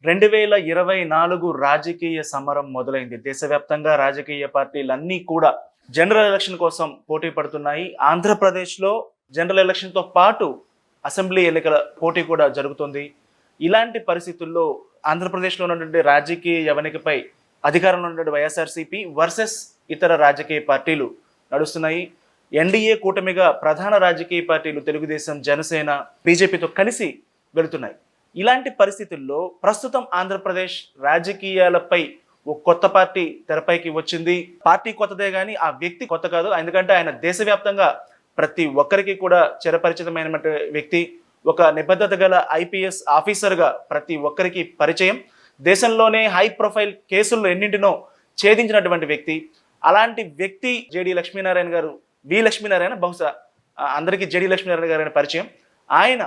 2024 రాజకీయ సమరం మొదలైంది. దేశవ్యాప్తంగా రాజకీయ పార్టీలన్నీ కూడా జనరల్ ఎలక్షన్ కోసం పోటీ పడుతున్నాయి. ఆంధ్రప్రదేశ్లో జనరల్ ఎలక్షన్తో పాటు అసెంబ్లీ ఎన్నికల పోటీ కూడా జరుగుతుంది. ఇలాంటి పరిస్థితుల్లో ఆంధ్రప్రదేశ్లో ఉన్నటువంటి రాజకీయ యవనికపై అధికారంలో ఉన్నటువంటి వైఎస్ఆర్సీపీ వర్సెస్ ఇతర రాజకీయ పార్టీలు నడుస్తున్నాయి. ఎన్డీఏ కూటమిగా ప్రధాన రాజకీయ పార్టీలు తెలుగుదేశం, జనసేన, బీజేపీతో కలిసి వెళుతున్నాయి. ఇలాంటి పరిస్థితుల్లో ప్రస్తుతం ఆంధ్రప్రదేశ్ రాజకీయాలపై ఒక కొత్త పార్టీ తెరపైకి వచ్చింది. పార్టీ కొత్తదే కానీ ఆ వ్యక్తి కొత్త కాదు. ఎందుకంటే ఆయన దేశవ్యాప్తంగా ప్రతి ఒక్కరికి కూడా చిరపరిచితమైన వ్యక్తి. ఒక నిబద్ధత గల ఐపీఎస్ ఆఫీసర్గా ప్రతి ఒక్కరికి పరిచయం. దేశంలోనే హై ప్రొఫైల్ కేసుల్లో ఎన్నింటినో ఛేదించినటువంటి వ్యక్తి. అలాంటి వ్యక్తి జేడి లక్ష్మీనారాయణ గారు, వి లక్ష్మీనారాయణ, బహుశా అందరికీ జేడి లక్ష్మీనారాయణ గారు పరిచయం. ఆయన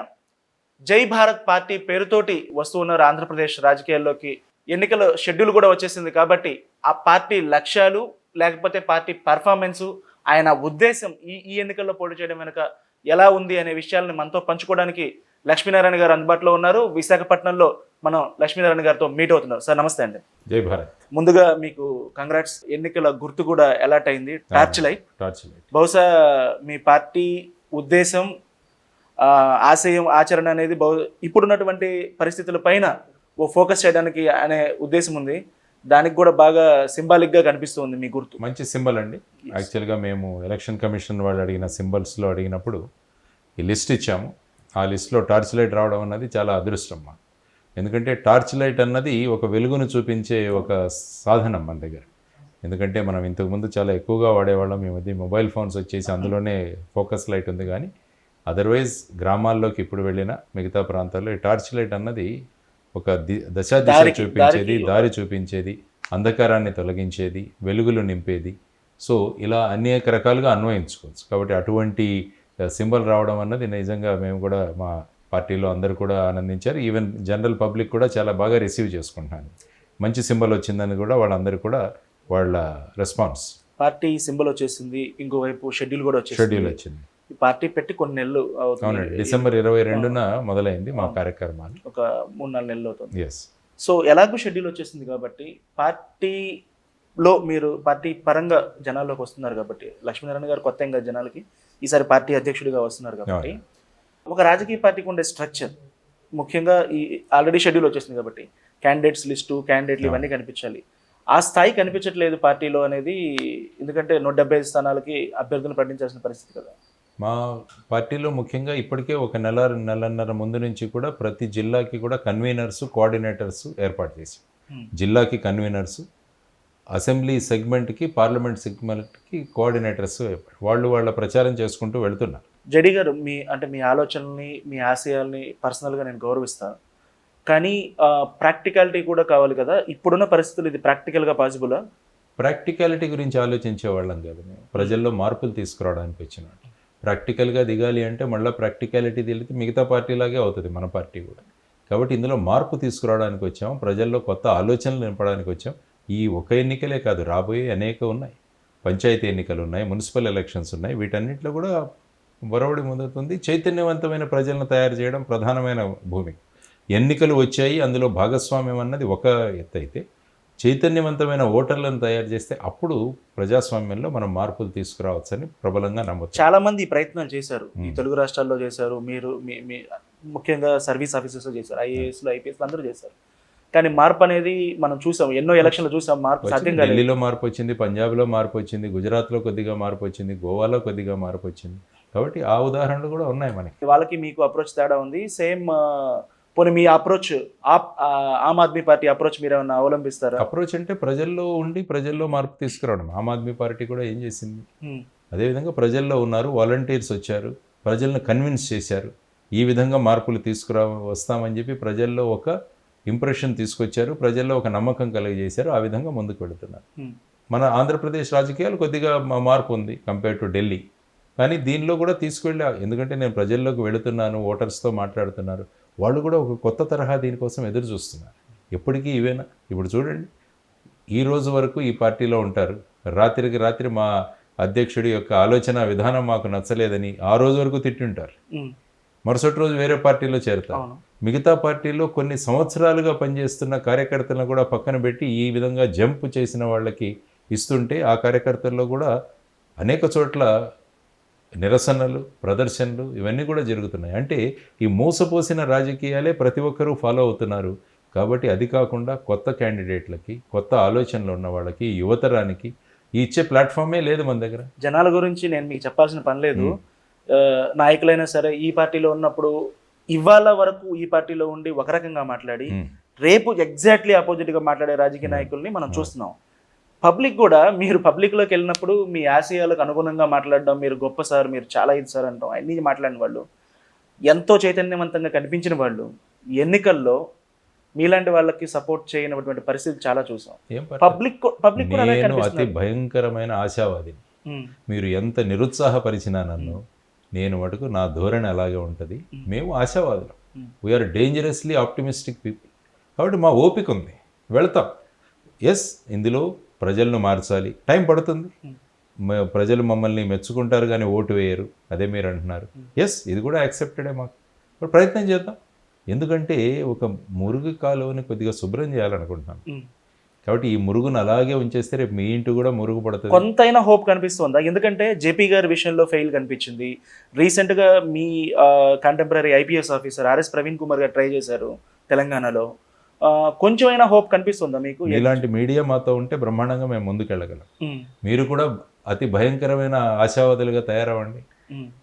జై భారత్ పార్టీ పేరుతోటి వస్తూ ఉన్నారు ఆంధ్రప్రదేశ్ రాజకీయాల్లోకి. ఎన్నికల షెడ్యూల్ కూడా వచ్చేసింది కాబట్టి ఆ పార్టీ లక్ష్యాలు లేకపోతే పార్టీ పర్ఫార్మెన్సు, ఆయన ఉద్దేశం ఈ ఎన్నికల్లో పోటీ చేయడం వెనుక ఎలా ఉంది అనే విషయాలను మనతో పంచుకోవడానికి లక్ష్మీనారాయణ గారు అందుబాటులో ఉన్నారు. విశాఖపట్నంలో మనం లక్ష్మీనారాయణ గారితో మీట్ అవుతున్నారు. సార్ నమస్తే అండి. జై భారత్. ముందుగా మీకు కంగ్రాట్స్. ఎన్నికల గుర్తు కూడా అలాట్ అయింది, టార్చ్ లైట్. బహుశా మీ పార్టీ ఉద్దేశం, ఆశయం, ఆచరణ అనేది ఇప్పుడున్నటువంటి పరిస్థితుల పైన ఓ ఫోకస్ చేయడానికి అనే ఉద్దేశం ఉంది. దానికి కూడా బాగా సింబాలిక్గా కనిపిస్తుంది మీ గుర్తు. మంచి సింబల్ అండి. యాక్చువల్గా మేము ఎలక్షన్ కమిషన్ వాళ్ళు అడిగిన సింబల్స్లో అడిగినప్పుడు ఈ లిస్ట్ ఇచ్చాము. ఆ లిస్ట్లో టార్చ్ లైట్ రావడం అన్నది చాలా అదృష్టం మా. ఎందుకంటే టార్చ్ లైట్ అన్నది ఒక వెలుగును చూపించే ఒక సాధనం మన దగ్గర. ఎందుకంటే మనం ఇంతకుముందు చాలా ఎక్కువగా వాడేవాళ్ళం. ఈ మధ్య మొబైల్ ఫోన్స్ వచ్చేసి అందులోనే ఫోకస్ లైట్ ఉంది. కానీ అదర్వైజ్ గ్రామాల్లోకి ఇప్పుడు వెళ్ళిన మిగతా ప్రాంతాల్లో ఈ టార్చ్ లైట్ అన్నది ఒక దిశ చూపించేది, దారి చూపించేది, అంధకారాన్ని తొలగించేది, వెలుగులు నింపేది. సో ఇలా అనేక రకాలుగా అన్వయించుకోవచ్చు. కాబట్టి అటువంటి సింబల్ రావడం అన్నది నిజంగా మేము కూడా మా పార్టీలో అందరూ కూడా ఆనందించారు. ఈవెన్ జనరల్ పబ్లిక్ కూడా చాలా బాగా రిసీవ్ చేసుకుంటున్నాను. మంచి సింబల్ వచ్చిందని కూడా వాళ్ళందరూ కూడా వాళ్ళ రెస్పాన్స్. పార్టీ సింబల్ వచ్చేసింది, ఇంకోవైపు షెడ్యూల్ కూడా వచ్చింది. పార్టీ పెట్టి కొన్ని నెలలు అవునండి. డిసెంబర్ 22న మొదలైంది మా కార్యక్రమాలు. ఒక 3-4 నెలలు అవుతుంది. ఎస్. సో ఎలాగో షెడ్యూల్ వచ్చేసింది కాబట్టి పార్టీలో మీరు పార్టీ పరంగా జనాల్లోకి వస్తున్నారు కాబట్టి, లక్ష్మీనారాయణ గారు కొత్త ఇంకా జనాలకి ఈసారి పార్టీ అధ్యక్షుడిగా వస్తున్నారు కాబట్టి, ఒక రాజకీయ పార్టీకి ఉండే స్ట్రక్చర్ ముఖ్యంగా ఈ ఆల్రెడీ షెడ్యూల్ వచ్చేసింది కాబట్టి క్యాండిడేట్స్ లిస్టు, క్యాండిడేట్లు ఇవన్నీ కనిపించాలి. ఆ స్థాయి కనిపించట్లేదు పార్టీలో అనేది. ఎందుకంటే 175 స్థానాలకి అభ్యర్థులను ప్రకటించాల్సిన పరిస్థితి కదా. మా పార్టీలో ముఖ్యంగా ఇప్పటికే ఒక నెలన్నర ముందు నుంచి కూడా ప్రతి జిల్లాకి కూడా కన్వీనర్సు, కోఆర్డినేటర్సు ఏర్పాటు చేశాం. జిల్లాకి కన్వీనర్సు, అసెంబ్లీ సెగ్మెంట్కి, పార్లమెంట్ సెగ్మెంట్కి కోఆర్డినేటర్స్ వాళ్ళు వాళ్ళ ప్రచారం చేసుకుంటూ వెళుతున్నారు. జడి గారు, మీ ఆలోచనల్ని, మీ ఆశయాల్ని పర్సనల్గా నేను గౌరవిస్తాను. కానీ ప్రాక్టికాలిటీ కూడా కావాలి కదా. ఇప్పుడున్న పరిస్థితులు ఇది ప్రాక్టికల్గా పాసిబులా? ప్రాక్టికాలిటీ గురించి ఆలోచించే వాళ్ళం కాదు మేము. ప్రజల్లో మార్పులు తీసుకురావడానికి వచ్చినట్టు. ప్రాక్టికల్గా దిగాలి అంటే మళ్ళీ ప్రాక్టికాలిటీ తెలితే మిగతా పార్టీలాగే అవుతుంది మన పార్టీ కూడా. కాబట్టి ఇందులో మార్పు తీసుకురావడానికి వచ్చాం. ప్రజల్లో కొత్త ఆలోచనలు నింపడానికి వచ్చాం. ఈ ఒక ఎన్నికలే కాదు, రాబోయే అనేక ఉన్నాయి. పంచాయతీ ఎన్నికలు ఉన్నాయి, మున్సిపల్ ఎలక్షన్స్ ఉన్నాయి. వీటన్నిటిలో కూడా ఒరవడి మొదలుతుంది. చైతన్యవంతమైన ప్రజలను తయారు చేయడం ప్రధానమైన భూమిక. ఎన్నికలు వచ్చాయి, అందులో భాగస్వామ్యం అన్నది ఒక ఎత్తు అయితే, చైతన్యవంతమైన ఓటర్లను తయారు చేస్తే అప్పుడు ప్రజాస్వామ్యంలో మనం మార్పులు తీసుకురావచ్చని ప్రబలంగా నమ్మొచ్చు. చాలా మంది ఈ ప్రయత్నాలు చేశారు, ఈ తెలుగు రాష్ట్రాల్లో చేశారు. మీరు ముఖ్యంగా సర్వీస్ ఆఫీసర్స్ చేశారు, ఐఏఎస్లు, ఐపీఎస్లు అందరూ చేశారు. కానీ మార్పు అనేది మనం చూసాం, ఎన్నో ఎలక్షన్లు చూసాం. మార్పు సాధ్యం కాదు. ఢిల్లీలో మార్పు వచ్చింది, పంజాబ్లో మార్పు వచ్చింది, గుజరాత్లో కొద్దిగా మార్పు వచ్చింది, గోవాలో కొద్దిగా మార్పు వచ్చింది. కాబట్టి ఆ ఉదాహరణలు కూడా ఉన్నాయి మనకి. వాళ్ళకి మీకు అప్రోచ్ తేడా ఉంది. సేమ్ పోనీ మీ approach, Aam Aadmi party approach మీరు ఏమన్నా అవలంబిస్తారా? అప్రోచ్ అంటే ప్రజల్లో ఉండి ప్రజల్లో మార్పు తీసుకురావడం. ఆమ్ ఆద్మీ పార్టీ కూడా ఏం చేసింది, అదేవిధంగా ప్రజల్లో ఉన్నారు, వాలంటీర్స్ వచ్చారు, ప్రజలను కన్విన్స్ చేశారు. ఈ విధంగా మార్పులు వస్తామని చెప్పి ప్రజల్లో ఒక ఇంప్రెషన్ తీసుకొచ్చారు, ప్రజల్లో ఒక నమ్మకం కలిగజేశారు. ఆ విధంగా ముందుకు వెళుతున్నారు. మన ఆంధ్రప్రదేశ్ రాజకీయాలు కొద్దిగా మార్పు ఉంది కంపేర్ టు ఢిల్లీ. కానీ దీనిలో కూడా తీసుకువెళ్ళా. ఎందుకంటే నేను ప్రజల్లోకి వెళుతున్నాను, ఓటర్స్తో మాట్లాడుతున్నారు. వాళ్ళు కూడా ఒక కొత్త తరహా దీనికోసం ఎదురు చూస్తున్నారు. ఎప్పటికీ ఇవేనా? ఇప్పుడు చూడండి, ఈ రోజు వరకు ఈ పార్టీలో ఉంటారు, రాత్రికి రాత్రి మా అధ్యక్షుడి యొక్క ఆలోచన విధానం మాకు నచ్చలేదని ఆ రోజు వరకు తిట్టుంటారు. మరుసటి రోజు వేరే పార్టీలో చేరుతారు. మిగతా పార్టీల్లో కొన్ని సంవత్సరాలుగా పనిచేస్తున్న కార్యకర్తలను కూడా పక్కన పెట్టి ఈ విధంగా జంప్ చేసిన వాళ్ళకి ఇస్తుంటే ఆ కార్యకర్తల్లో కూడా అనేక చోట్ల నిరసనలు, ప్రదర్శనలు ఇవన్నీ కూడా జరుగుతున్నాయి. అంటే ఈ మోసపోసిన రాజకీయాలే ప్రతి ఒక్కరూ ఫాలో అవుతున్నారు. కాబట్టి అది కాకుండా కొత్త క్యాండిడేట్లకి, కొత్త ఆలోచనలు ఉన్న వాళ్ళకి, యువతరానికి ఇచ్చే ప్లాట్ఫామే లేదు మన దగ్గర. జనాల గురించి నేను మీకు చెప్పాల్సిన పని లేదు. నాయకులైనా సరే ఈ పార్టీలో ఉన్నప్పుడు ఇవాళ వరకు ఈ పార్టీలో ఉండి ఒక రకంగా మాట్లాడి రేపు ఎగ్జాక్ట్లీ ఆపోజిట్గా మాట్లాడే రాజకీయ నాయకుల్ని మనం చూస్తున్నాం. పబ్లిక్ కూడా మీరు పబ్లిక్లోకి వెళ్ళినప్పుడు మీ ఆశయాలకు అనుగుణంగా మాట్లాడడం, మీరు గొప్ప సార్, మీరు చాలా ఇది సార్ అంటాం, అన్నీ మాట్లాడిన వాళ్ళు, ఎంతో చైతన్యవంతంగా కనిపించిన వాళ్ళు ఎన్నికల్లో మీలాంటి వాళ్ళకి సపోర్ట్ చేయనటువంటి పరిస్థితి చాలా చూసాం. పబ్లిక్ కూడా నేను అతి భయంకరమైన ఆశావాదిని. మీరు ఎంత నిరుత్సాహపరిచినా నన్ను, నేను మటుకు నా ధోరణి అలాగే ఉంటుంది. మేము ఆశావాదులం, వీఆర్ డేంజరస్లీ ఆప్టిమిస్టిక్ పీపుల్. కాబట్టి మా ఓపిక ఉంది, వెళ్తాం. ఎస్, ఇందులో ప్రజలను మార్చాలి, టైం పడుతుంది. ప్రజలు మమ్మల్ని మెచ్చుకుంటారు కానీ ఓటు వేయరు, అదే మీరు అంటున్నారు. ఎస్, ఇది కూడా యాక్సెప్టెడే మాకు. ఇప్పుడు ప్రయత్నం చేద్దాం. ఎందుకంటే ఒక మురుగు కాలువని కొద్దిగా శుభ్రం చేయాలనుకుంటున్నాను. కాబట్టి ఈ మురుగును అలాగే ఉంచేస్తే రేపు మీ ఇంటి కూడా మురుగు పడుతుంది. కొంతైనా హోప్ కనిపిస్తుందా? ఎందుకంటే జేపీ గారి విషయంలో ఫెయిల్ కనిపించింది. రీసెంట్గా మీ contemporary IPS officer RS Praveen Kumar గారు ట్రై చేశారు తెలంగాణలో. కొంచెమైనా హోప్ కనిపిస్తుందా మీకు? ఇలాంటి మీడియా మాతో ఉంటే బ్రహ్మాండంగా మేము ముందుకెళ్ళగలం. మీరు కూడా అతి భయంకరమైన ఆశావాదులుగా తయారవ్వండి,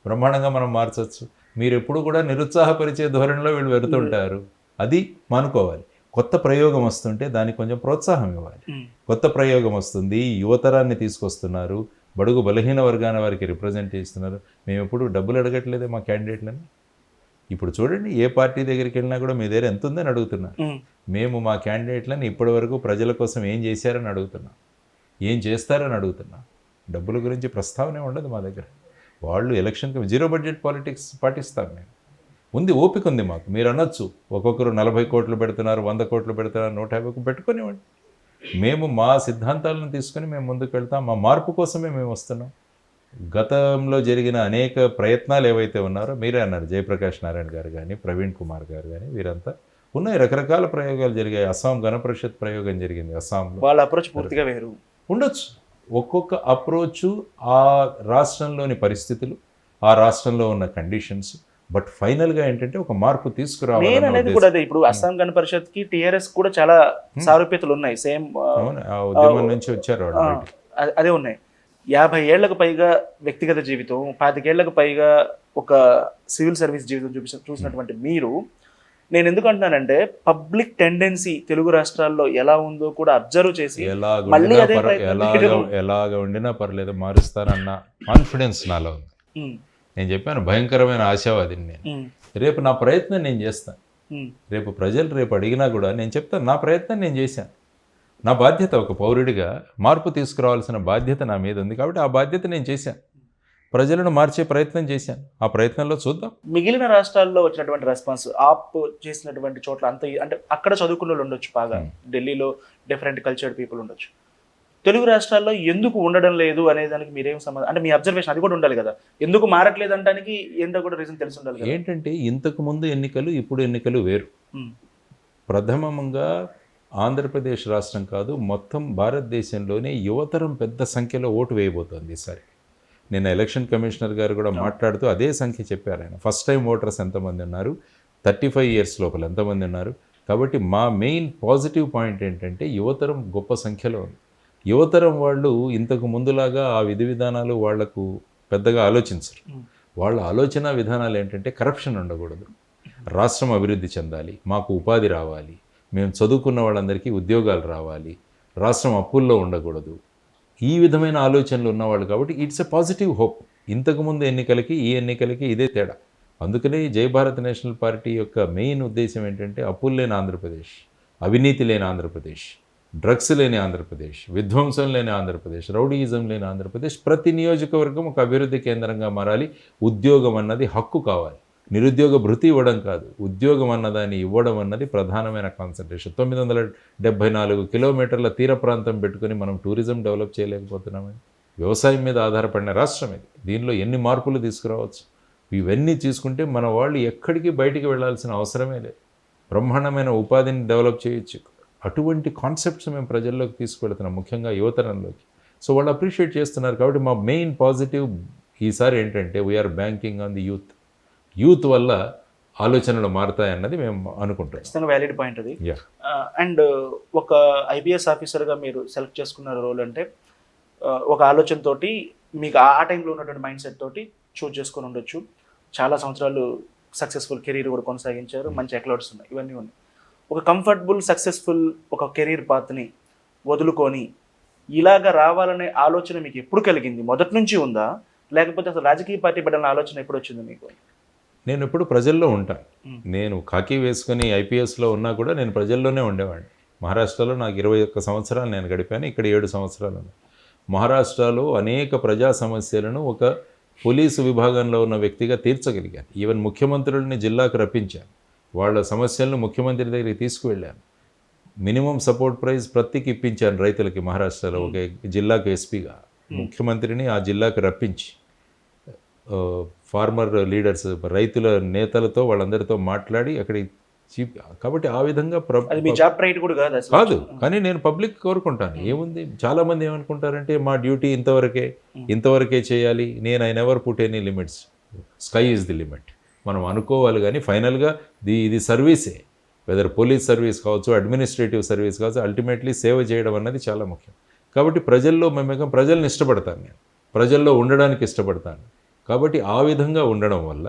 బ్రహ్మాండంగా మనం మార్చవచ్చు. మీరు ఎప్పుడు కూడా నిరుత్సాహపరిచే ధోరణిలో వీళ్ళు వెళుతుంటారు, అది మానుకోవాలి. కొత్త ప్రయోగం వస్తుంటే దానికి కొంచెం ప్రోత్సాహం ఇవ్వాలి. కొత్త ప్రయోగం వస్తుంది, యువతరాన్ని తీసుకొస్తున్నారు, బడుగు బలహీన వర్గాల వారికి రిప్రజెంట్ చేస్తున్నారు. మేము ఎప్పుడు డబ్బులు అడగట్లేదే మా క్యాండిడేట్లని. ఇప్పుడు చూడండి, ఏ పార్టీ దగ్గరికి వెళ్ళినా కూడా మీ దగ్గర ఎంత ఉందని అడుగుతున్నారు. మేము మా క్యాండిడేట్లని ఇప్పటి వరకు ప్రజల కోసం ఏం చేశారని అడుగుతున్నాం, ఏం చేస్తారని అడుగుతున్నాం. డబ్బుల గురించి ప్రస్తావనే ఉండదు మా దగ్గర. వాళ్ళు ఎలక్షన్కి 0 బడ్జెట్ పాలిటిక్స్ పాటిస్తాం. మేము ఉంది, ఓపిక ఉంది మాకు. మీరు అనొచ్చు ఒక్కొక్కరు 40 కోట్లు పెడుతున్నారు, 100 కోట్లు పెడుతున్నారు, 150 పెట్టుకునేవాడి. మేము మా సిద్ధాంతాలను తీసుకొని మేము ముందుకు వెళ్తాం. మా మార్పు కోసమే మేము వస్తున్నాం. గతంలో జరిగిన అనేక ప్రయత్నాలు ఏవైతే ఉన్నారో మీరే అన్నారు, జయప్రకాష్ నారాయణ గారు కానీ, ప్రవీణ్ కుమార్ గారు కానీ, వీరంతా ఉన్నాయి. రకరకాల ప్రయోగాలు జరిగాయి. అస్సాం గణపరిషత్ ప్రయోగం జరిగింది అస్సాంలో. వాళ్ళ అప్రోచ్ పూర్తిగా వేరు ఉండొచ్చు. ఒక్కొక్క అప్రోచు ఆ రాష్ట్రంలోని పరిస్థితులు, ఆ రాష్ట్రంలో ఉన్న కండిషన్స్, బట్ ఫైనల్గా ఏంటంటే ఒక మార్పు తీసుకురావాలి అనేది కూడా అదే. ఇప్పుడు అస్సాం గణ పరిషత్కి టీఆర్ఎస్ కూడా చాలా సారూప్యతలు ఉన్నాయి. సేమ్ ఉద్యమం నుంచి వచ్చారు అదే ఉన్నాయి. 50 ఏళ్లకు పైగా వ్యక్తిగత జీవితం, 25 ఏళ్లకు పైగా ఒక సివిల్ సర్వీస్ జీవితం చూసినటువంటి మీరు, నేను ఎందుకు అంటున్నానంటే పబ్లిక్ టెండెన్సీ తెలుగు రాష్ట్రాల్లో ఎలా ఉందో కూడా అబ్జర్వ్ చేసి ఎలాగ ఉండినా పర్లేదు మారుస్తానన్న కాన్ఫిడెన్స్ నాలో ఉంది. నేను చెప్పాను, భయంకరమైన ఆశావాదిని నేను. రేపు నా ప్రయత్నం నేను చేస్తాను. రేపు ప్రజలు రేపు అడిగినా కూడా నేను చెప్తాను, నా ప్రయత్నం నేను చేశాను. నా బాధ్యత ఒక పౌరుడిగా మార్పు తీసుకురావాల్సిన బాధ్యత నా మీద ఉంది. కాబట్టి ఆ బాధ్యత నేను చేశాను, ప్రజలను మార్చే ప్రయత్నం చేశాను. ఆ ప్రయత్నంలో చూద్దాం. మిగిలిన రాష్ట్రాల్లో వచ్చినటువంటి రెస్పాన్స్, ఆప్ చేసినటువంటి చోట్ల అంత అంటే అక్కడ చదువుకున్న వాళ్ళు ఉండొచ్చు, బాగా ఢిల్లీలో డిఫరెంట్ కల్చర్డ్ పీపుల్ ఉండొచ్చు. తెలుగు రాష్ట్రాల్లో ఎందుకు ఉండడం లేదు అనే దానికి మీరేం సంబంధం, అంటే మీ అబ్జర్వేషన్ అది కూడా ఉండాలి కదా, ఎందుకు మారట్లేదు అనడానికి ఏంటో కూడా రీజన్ తెలిసి ఉండాలి కదా. ఏంటంటే ఇంతకు ముందు ఎన్నికలు ఇప్పుడు ఎన్నికలు వేరు. ప్రథమంగా ఆంధ్రప్రదేశ్ రాష్ట్రం కాదు, మొత్తం భారతదేశంలోనే యువతరం పెద్ద సంఖ్యలో ఓటు వేయబోతోంది ఈసారి. నిన్న ఎలక్షన్ కమిషనర్ గారు కూడా మాట్లాడుతూ అదే సంఖ్య చెప్పారు. ఆయన ఫస్ట్ టైం ఓటర్స్ ఎంతమంది ఉన్నారు, 35 ఇయర్స్ లోపల ఎంతమంది ఉన్నారు. కాబట్టి మా మెయిన్ పాజిటివ్ పాయింట్ ఏంటంటే యువతరం గొప్ప సంఖ్యలో ఉంది. యువతరం వాళ్ళు ఇంతకు ముందులాగా ఆ విధి విధానాలు వాళ్లకు పెద్దగా ఆలోచించరు. వాళ్ళ ఆలోచన విధానాలు ఏంటంటే కరప్షన్ ఉండకూడదు, రాష్ట్రం అభివృద్ధి చెందాలి, మాకు ఉపాధి రావాలి, మేము చదువుకున్న వాళ్ళందరికీ ఉద్యోగాలు రావాలి, రాష్ట్రం అప్పుల్లో ఉండకూడదు, ఈ విధమైన ఆలోచనలు ఉన్నవాళ్ళు. కాబట్టి ఇట్స్ ఎ పాజిటివ్ హోప్. ఇంతకుముందు ఎన్నికలకి ఈ ఎన్నికలకి ఇదే తేడా. అందుకనే జై భారత్ నేషనల్ పార్టీ యొక్క మెయిన్ ఉద్దేశం ఏంటంటే అప్పులు లేని ఆంధ్రప్రదేశ్, అవినీతి లేని ఆంధ్రప్రదేశ్, డ్రగ్స్ లేని ఆంధ్రప్రదేశ్, విధ్వంసం లేని ఆంధ్రప్రదేశ్, రౌడీయిజం లేని ఆంధ్రప్రదేశ్. ప్రతి నియోజకవర్గం ఒక అభివృద్ధి కేంద్రంగా మారాలి. ఉద్యోగం అన్నది హక్కు కావాలి, నిరుద్యోగ భృతి ఇవ్వడం కాదు, ఉద్యోగం అన్నదాన్ని ఇవ్వడం అన్నది ప్రధానమైన కాన్సన్ట్రేషన్. 974 కిలోమీటర్ల తీర ప్రాంతం పెట్టుకుని మనం టూరిజం డెవలప్ చేయలేకపోతున్నామని. వ్యవసాయం మీద ఆధారపడిన రాష్ట్రం ఇది. దీనిలో ఎన్ని మార్పులు తీసుకురావచ్చు. ఇవన్నీ తీసుకుంటే మన వాళ్ళు ఎక్కడికి బయటికి వెళ్ళాల్సిన అవసరమే లేదు. బ్రహ్మాండమైన ఉపాధిని డెవలప్ చేయొచ్చు. అటువంటి కాన్సెప్ట్స్ మేము ప్రజల్లోకి తీసుకువెళ్తున్నాం, ముఖ్యంగా యువతరంలోకి. సో వాళ్ళు అప్రిషియేట్ చేస్తున్నారు. కాబట్టి మా మెయిన్ పాజిటివ్ ఈసారి ఏంటంటే we are banking on the youth వల్ల ఆలోచనలు మారుతాయన్నది మేము అనుకుంటాం. ఖచ్చితంగా వ్యాలిడ్ పాయింట్ అది. అండ్ ఒక ఐపీఎస్ ఆఫీసర్గా మీరు సెలెక్ట్ చేసుకున్న రోల్ అంటే ఒక ఆలోచనతోటి మీకు ఆ టైంలో ఉన్నటువంటి మైండ్ సెట్ తోటి చూజ్ చేసుకొని ఉండొచ్చు. చాలా సంవత్సరాలు సక్సెస్ఫుల్ కెరీర్ కూడా కొనసాగించారు, మంచి ఎక్లౌడ్స్ ఉన్నాయి, ఇవన్నీ ఉన్నాయి. ఒక కంఫర్టబుల్ సక్సెస్ఫుల్ ఒక కెరీర్ పాత్ని వదులుకొని ఇలాగ రావాలనే ఆలోచన మీకు ఎప్పుడు కలిగింది? మొదటి నుంచి ఉందా, లేకపోతే అసలు రాజకీయ పార్టీ పెట్టాలనే ఆలోచన ఎప్పుడు వచ్చింది మీకు? నేను ఎప్పుడు ప్రజల్లో ఉంటాను. నేను ఖాకీ వేసుకొని ఐపీఎస్లో ఉన్నా కూడా నేను ప్రజల్లోనే ఉండేవాడిని. మహారాష్ట్రలో నాకు 21 సంవత్సరాలు నేను గడిపాను, ఇక్కడ 7 సంవత్సరాలు. మహారాష్ట్రలో అనేక ప్రజా సమస్యలను ఒక పోలీసు విభాగంలో ఉన్న వ్యక్తిగా తీర్చగలిగాను. ఈవెన్ ముఖ్యమంత్రులని జిల్లాకు రప్పించాను, వాళ్ళ సమస్యలను ముఖ్యమంత్రి దగ్గరికి తీసుకువెళ్ళాను. మినిమం సపోర్ట్ ప్రైజ్ ప్రతికి ఇప్పించాను రైతులకి. మహారాష్ట్రలో ఒక జిల్లాకు ఎస్పీగా ముఖ్యమంత్రిని ఆ జిల్లాకు రప్పించి ఫార్మర్ లీడర్స్, రైతుల నేతలతో వాళ్ళందరితో మాట్లాడి అక్కడికి కాబట్టి ఆ విధంగా కాదు. కానీ నేను పబ్లిక్ కోరుకుంటాను. ఏముంది, చాలామంది ఏమనుకుంటారంటే మా డ్యూటీ ఇంతవరకే చేయాలి. I never put any limits, sky is the limit మనం అనుకోవాలి. కానీ ఫైనల్గా ఇది సర్వీసే, వెదర్ పోలీస్ సర్వీస్ కావచ్చు, అడ్మినిస్ట్రేటివ్ సర్వీస్ కావచ్చు, అల్టిమేట్లీ సేవ చేయడం అన్నది చాలా ముఖ్యం. కాబట్టి ప్రజల్ని ఇష్టపడతాను, నేను ప్రజల్లో ఉండడానికి ఇష్టపడతాను. కాబట్టి ఆ విధంగా ఉండడం వల్ల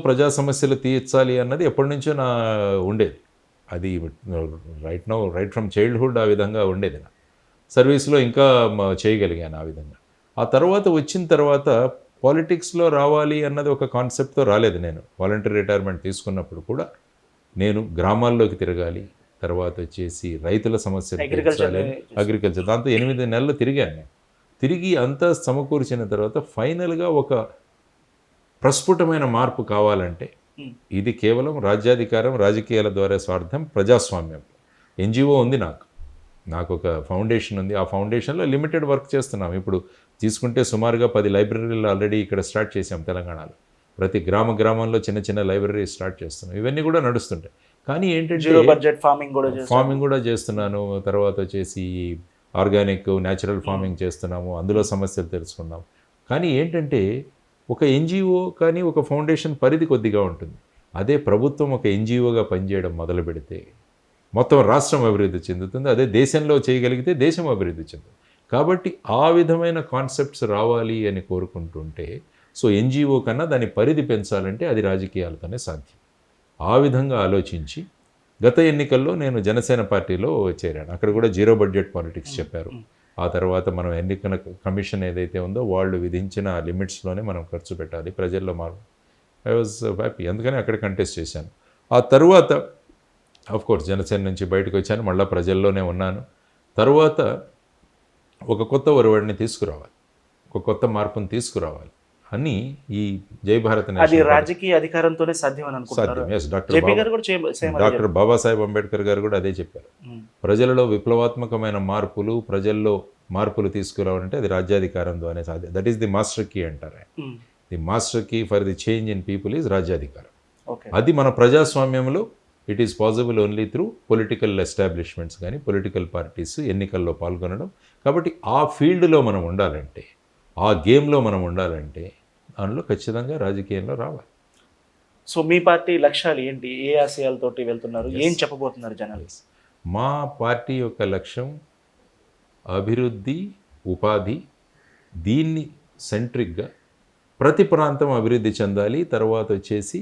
ప్రజా సమస్యలు తీర్చాలి అన్నది ఎప్పటి నుంచో నా ఉండేది. అది రైట్ ఫ్రమ్ చైల్డ్హుడ్ ఆ విధంగా ఉండేది. నా సర్వీస్లో ఇంకా చేయగలిగాను ఆ విధంగా. ఆ తర్వాత వచ్చిన తర్వాత పాలిటిక్స్లో రావాలి అన్నది ఒక కాన్సెప్ట్తో రాలేదు. నేను వాలంటరీ రిటైర్మెంట్ తీసుకున్నప్పుడు కూడా నేను గ్రామాల్లోకి తిరగాలి, తర్వాత వచ్చేసి రైతుల సమస్యలు అగ్రికల్చర్, దాంతో 8 నెలలు తిరిగాను నేను. తిరిగి అంతా సమకూర్చిన తర్వాత ఫైనల్గా ఒక ప్రస్ఫుటమైన మార్పు కావాలంటే ఇది కేవలం రాజ్యాధికారం, రాజకీయాల ద్వారా స్వార్థం, ప్రజాస్వామ్యం. ఎన్జిఓ ఉంది, నాకు ఒక ఫౌండేషన్ ఉంది. ఆ ఫౌండేషన్లో లిమిటెడ్ వర్క్ చేస్తున్నాం. ఇప్పుడు తీసుకుంటే సుమారుగా 10 లైబ్రరీలు ఆల్రెడీ ఇక్కడ స్టార్ట్ చేసాం తెలంగాణలో. ప్రతి గ్రామంలో చిన్న చిన్న లైబ్రరీ స్టార్ట్ చేస్తున్నాం. ఇవన్నీ కూడా నడుస్తుంటాయి. కానీ ఏంటంటే ఫార్మింగ్ కూడా చేస్తున్నాను. తర్వాత వచ్చేసి ఆర్గానిక్ న్యాచురల్ ఫార్మింగ్ చేస్తున్నాము, అందులో సమస్యలు తెలుసుకున్నాం. కానీ ఏంటంటే ఒక ఎన్జిఓ కానీ ఒక ఫౌండేషన్ పరిధి కొద్దిగా ఉంటుంది. అదే ప్రభుత్వం ఒక ఎన్జిఓగా పనిచేయడం మొదలు పెడితే మొత్తం రాష్ట్రం అభివృద్ధి చెందుతుంది. అదే దేశంలో చేయగలిగితే దేశం అభివృద్ధి చెందుతుంది. కాబట్టి ఆ విధమైన కాన్సెప్ట్స్ రావాలి అని కోరుకుంటుంటే సో ఎన్జిఓ కన్నా దాని పరిధి పెంచాలంటే అది రాజకీయాలతోనే సాధ్యం. ఆ విధంగా ఆలోచించి గత ఎన్నికల్లో నేను జనసేన పార్టీలో చేరాను. అక్కడ కూడా జీరో బడ్జెట్ పాలిటిక్స్ చెప్పారు. ఆ తర్వాత మనం ఎన్నికల కమిషన్ ఏదైతే ఉందో వాళ్ళు విధించిన లిమిట్స్లోనే మనం ఖర్చు పెట్టాలి, ప్రజల్లో మార్పు. ఐ వాజ్ హ్యాపీ, అందుకని అక్కడ కంటెస్ట్ చేశాను. ఆ తర్వాత కోర్స్ జనసేన నుంచి బయటకు వచ్చాను, మళ్ళీ ప్రజల్లోనే ఉన్నాను. తర్వాత ఒక కొత్త ఒరవడిని తీసుకురావాలి, ఒక కొత్త మార్పుని తీసుకురావాలి అని ఈ జై భారత్ రాజకీయ అధికారంతోనే సాధ్యం. డాక్టర్ బాబాసాహెబ్ అంబేద్కర్ గారు కూడా అదే చెప్పారు. ప్రజలలో విప్లవాత్మకమైన ప్రజల్లో మార్పులు తీసుకురావాలంటే అది రాజ్యాధికారం ద్వారానే సాధ్యం. That is the master key అంటారు. The master key for the change in people is రాజ్యాధికారం. అది మన ప్రజాస్వామ్యంలో it is possible only through political establishments కానీ పొలిటికల్ పార్టీస్ ఎన్నికల్లో పాల్గొనడం. కాబట్టి ఆ ఫీల్డ్లో మనం ఉండాలంటే, ఆ గేమ్లో మనం ఉండాలంటే దానిలో ఖచ్చితంగా రాజకీయంలో రావాలి. సో మీ పార్టీ లక్ష్యాలు ఏంటి? ఏ ఆశయాలతోటి వెళ్తున్నారు? ఏం చెప్పబోతున్నారు జనాలు? మా పార్టీ యొక్క లక్ష్యం అభివృద్ధి, ఉపాధి, దీన్ని సెంట్రిక్గా ప్రతి ప్రాంతం అభివృద్ధి చెందాలి. తర్వాత వచ్చేసి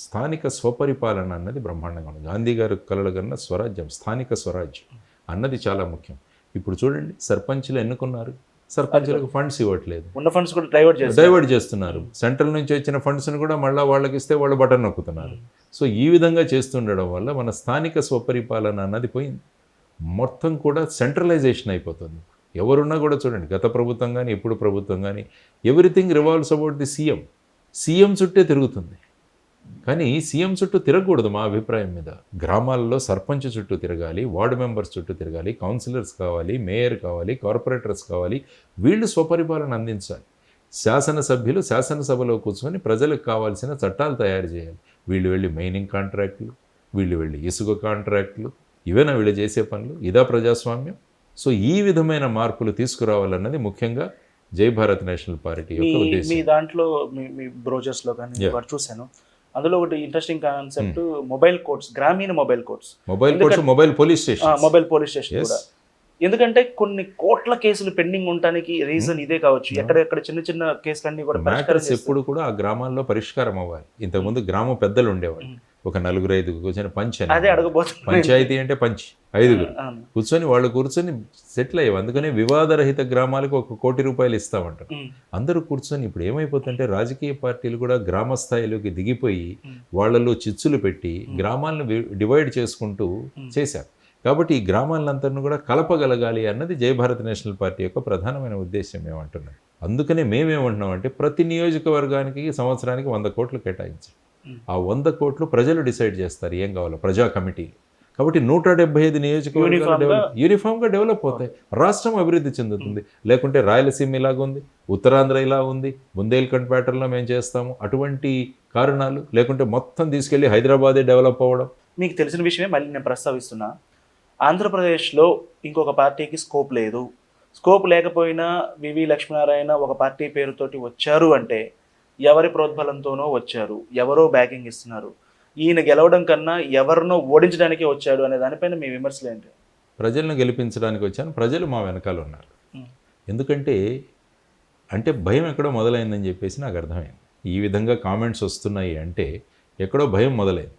స్థానిక స్వపరిపాలన అన్నది బ్రహ్మాండంగా ఉంది. గాంధీ గారు కలలు కన్నా స్వరాజ్యం, స్థానిక స్వరాజ్యం అన్నది చాలా ముఖ్యం. ఇప్పుడు చూడండి, సర్పంచ్లు ఎన్నుకున్నారు, సర్పంచ్లకు ఫండ్స్ ఇవ్వట్లేదు, ఉన్న ఫండ్స్ కూడా డైవర్ట్ చేస్తున్నారు. సెంట్రల్ నుంచి వచ్చిన ఫండ్స్ని కూడా మళ్ళీ వాళ్ళకి ఇస్తే వాళ్ళు బటన్ నొక్కుతున్నారు. సో ఈ విధంగా చేస్తుండడం వల్ల మన స్థానిక స్వపరిపాలన అన్నది పోయింది. మొత్తం కూడా సెంట్రలైజేషన్ అయిపోతుంది. ఎవరున్నా కూడా చూడండి, గత ప్రభుత్వం కానీ ఇప్పుడు ప్రభుత్వం కానీ everything revolves about the CM చుట్టే తిరుగుతుంది. కానీ సీఎం చుట్టూ తిరగకూడదు మా అభిప్రాయం మీద. గ్రామాల్లో సర్పంచ్ చుట్టూ తిరగాలి, వార్డు మెంబర్స్ చుట్టూ తిరగాలి, కౌన్సిలర్స్ కావాలి, మేయర్ కావాలి, కార్పొరేటర్స్ కావాలి. వీళ్ళు స్వపరిపాలన అందించాలి. శాసనసభ్యులు శాసనసభలో కూర్చొని ప్రజలకు కావాల్సిన చట్టాలు తయారు చేయాలి. వీళ్ళు వెళ్ళి మైనింగ్ కాంట్రాక్టులు, వీళ్ళు వెళ్ళి ఇసుక కాంట్రాక్టులు, ఇవేనా వీళ్ళు చేసే పనులు? ఇదా ప్రజాస్వామ్యం? సో ఈ విధమైన మార్పులు తీసుకురావాలన్నది ముఖ్యంగా జై భారత్ నేషనల్ పార్టీ యొక్క మీ ఉద్దేశం. దాంట్లో మీ బ్రోచర్స్లో కానీ వాటి చూశాను, అందులో ఒకటి ఇంట్రెస్టింగ్ కాన్సెప్ట్ మొబైల్ కోర్ట్స్, గ్రామీణ mobile courts, mobile police station, mobile police station కూడా. ఎందుకంటే కొన్ని కోట్ల కేసులు పెండింగ్ ఉండడానికి రీజన్ ఇదే కావచ్చు. ఎక్కడెక్కడ చిన్న చిన్న కేసులన్నీ కూడా మ్యాటర్స్ ఎప్పుడు కూడా ఆ గ్రామాల్లో పరిష్కారం అవ్వాలి. ఇంతకుముందు గ్రామ పెద్దలు ఉండేవాళ్ళు, ఒక 4-5 కూర్చొని అదే అడగబోతున్నా. పంచాయతీ అంటే 5 కూర్చొని వాళ్ళు కూర్చొని సెటిల్ అయ్యేవి. అందుకనే వివాదరహిత గ్రామాలకు ₹1 కోటి ఇస్తామంటారు. అందరూ కూర్చొని ఇప్పుడు ఏమైపోతుందంటే రాజకీయ పార్టీలు కూడా గ్రామ స్థాయిలోకి దిగిపోయి వాళ్ళలో చిచ్చులు పెట్టి గ్రామాలను డివైడ్ చేసుకుంటూ చేశారు. కాబట్టి ఈ గ్రామాలందరినీ కూడా కలపగలగాలి అన్నది జై భారత్ నేషనల్ పార్టీ యొక్క ప్రధానమైన ఉద్దేశం ఏమంటున్నాం. అందుకనే మేమేమంటున్నాం అంటే ప్రతి నియోజకవర్గానికి సంవత్సరానికి 100 కోట్లు కేటాయించాం. ఆ 100 కోట్లు ప్రజలు డిసైడ్ చేస్తారు ఏం కావాలో, ప్రజా కమిటీ. కాబట్టి 175 నియోజకవర్గాలు యూనిఫామ్గా డెవలప్ అవుతాయి, రాష్ట్రం అభివృద్ధి చెందుతుంది. లేకుంటే రాయలసీమ ఇలాగుంది, ఉత్తరాంధ్ర ఇలా ఉంది, బుందేల్ఖండ్ ప్యాటర్న్లో మేము చేస్తాము, అటువంటి కారణాలు. లేకుంటే మొత్తం తీసుకెళ్ళి హైదరాబాదే డెవలప్ అవ్వడం. మీకు తెలిసిన విషయమే మళ్ళీ నేను ప్రస్తావిస్తున్నా. ఆంధ్రప్రదేశ్లో ఇంకొక పార్టీకి స్కోప్ లేదు. స్కోప్ లేకపోయినా వివి లక్ష్మీనారాయణ ఒక పార్టీ పేరుతోటి వచ్చారు అంటే ఎవరి ప్రోద్బలంతోనో వచ్చారు, ఎవరో బ్యాకింగ్ ఇస్తున్నారు. ఈయన గెలవడం కన్నా ఎవరినో ఓడించడానికే వచ్చాడు అనే దానిపైన మీ విమర్శలు ఏంటి? ప్రజలను గెలిపించడానికి వచ్చాను, ప్రజలు మా వెనకాల ఉన్నారు. ఎందుకంటే అంటే భయం ఎక్కడో మొదలైందని చెప్పేసి నాకు అర్థమైంది. ఈ విధంగా కామెంట్స్ వస్తున్నాయి అంటే ఎక్కడో భయం మొదలైంది.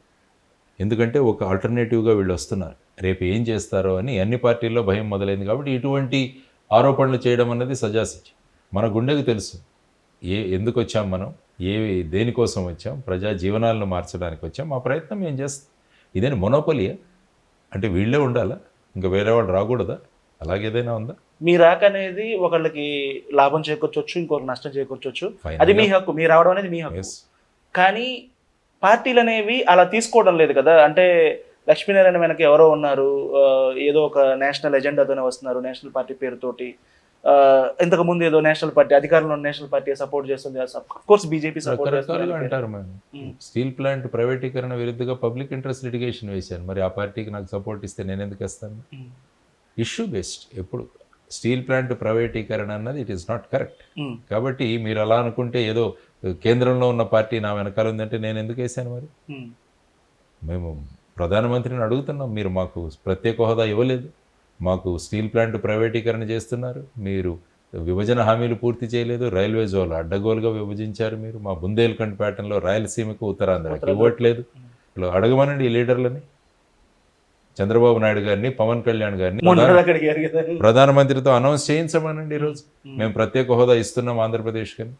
ఎందుకంటే ఒక ఆల్టర్నేటివ్గా వీళ్ళు వస్తున్నారు, రేపు ఏం చేస్తారో అని అన్ని పార్టీల్లో భయం మొదలైంది. కాబట్టి ఇటువంటి ఆరోపణలు చేయడం అన్నది సజాసిచి. మన గుండెకు తెలుసు ఎందుకు వచ్చాం మనం, దేనికోసం వచ్చాం, ప్రజా జీవనాలను మార్చడానికి వచ్చాం. మా ప్రయత్నం ఏం చేస్తాం. ఇదేనా మొనోపలియా? అంటే వీళ్ళే ఉండాలా, ఇంకా వేరే వాళ్ళు రాకూడదా? అలాగేదైనా ఉందా? మీ రాక అనేది ఒకళ్ళకి లాభం చేకూర్చొచ్చు, ఇంకొకరికి నష్టం చేకూర్చొచ్చు, అది మీ హక్కు. మీరు రావడం అనేది మీ హక్కు. కానీ పార్టీలు అనేవి అలా తీసుకోవడం లేదు కదా. అంటే లక్ష్మీనారాయణ వెనక ఎవరో ఉన్నారు, ఏదో ఒక నేషనల్ ఎజెండాతోనే వస్తున్నారు, నేషనల్ పార్టీ పేరుతోటి. ఇంతకుముందు ఏదో నేషనల్ పార్టీ అధికారంలో నేషనల్ పార్టీ సపోర్ట్ చేస్తుంది, కోర్స్ బీజేపీ సపోర్ట్ చేస్తుంది అంటారు. మేము స్టీల్ ప్లాంట్ ప్రైవేటీకరణ విరుద్ధంగా పబ్లిక్ ఇంట్రెస్ట్ లిటిగేషన్ వేశాను. మరి ఆ పార్టీకి నాకు సపోర్ట్ ఇస్తే నేను ఎందుకు ఇస్తాను? Issue based. ఎప్పుడు స్టీల్ ప్లాంట్ ప్రైవేటీకరణ అన్నది ఇట్ ఈస్ నాట్ కరెక్ట్. కాబట్టి మీరు అలా అనుకుంటే ఏదో కేంద్రంలో ఉన్న పార్టీ నా వెనకాల ఉందంటే నేను ఎందుకు వేసాను? మరి మేము ప్రధానమంత్రిని అడుగుతున్నాం, మీరు మాకు ప్రత్యేక హోదా ఇవ్వలేదు, మాకు స్టీల్ ప్లాంట్ ప్రైవేటీకరణ చేస్తున్నారు, మీరు విభజన హామీలు పూర్తి చేయలేదు, రైల్వే జోన్లు అడ్డగోలుగా విభజించారు, మీరు మా బుందేల్ఖండ్ ప్యాటర్న్లో రాయలసీమకు ఉత్తరాంధ్రకి ఇవ్వట్లేదు. ఇలా అడగమనండి ఈ లీడర్లని, చంద్రబాబు నాయుడు గారిని, పవన్ కళ్యాణ్ గారిని ప్రధానమంత్రితో అనౌన్స్ చేయించమనండి. ఈరోజు మేము ప్రత్యేక హోదా ఇస్తున్నాం ఆంధ్రప్రదేశ్ కానీ,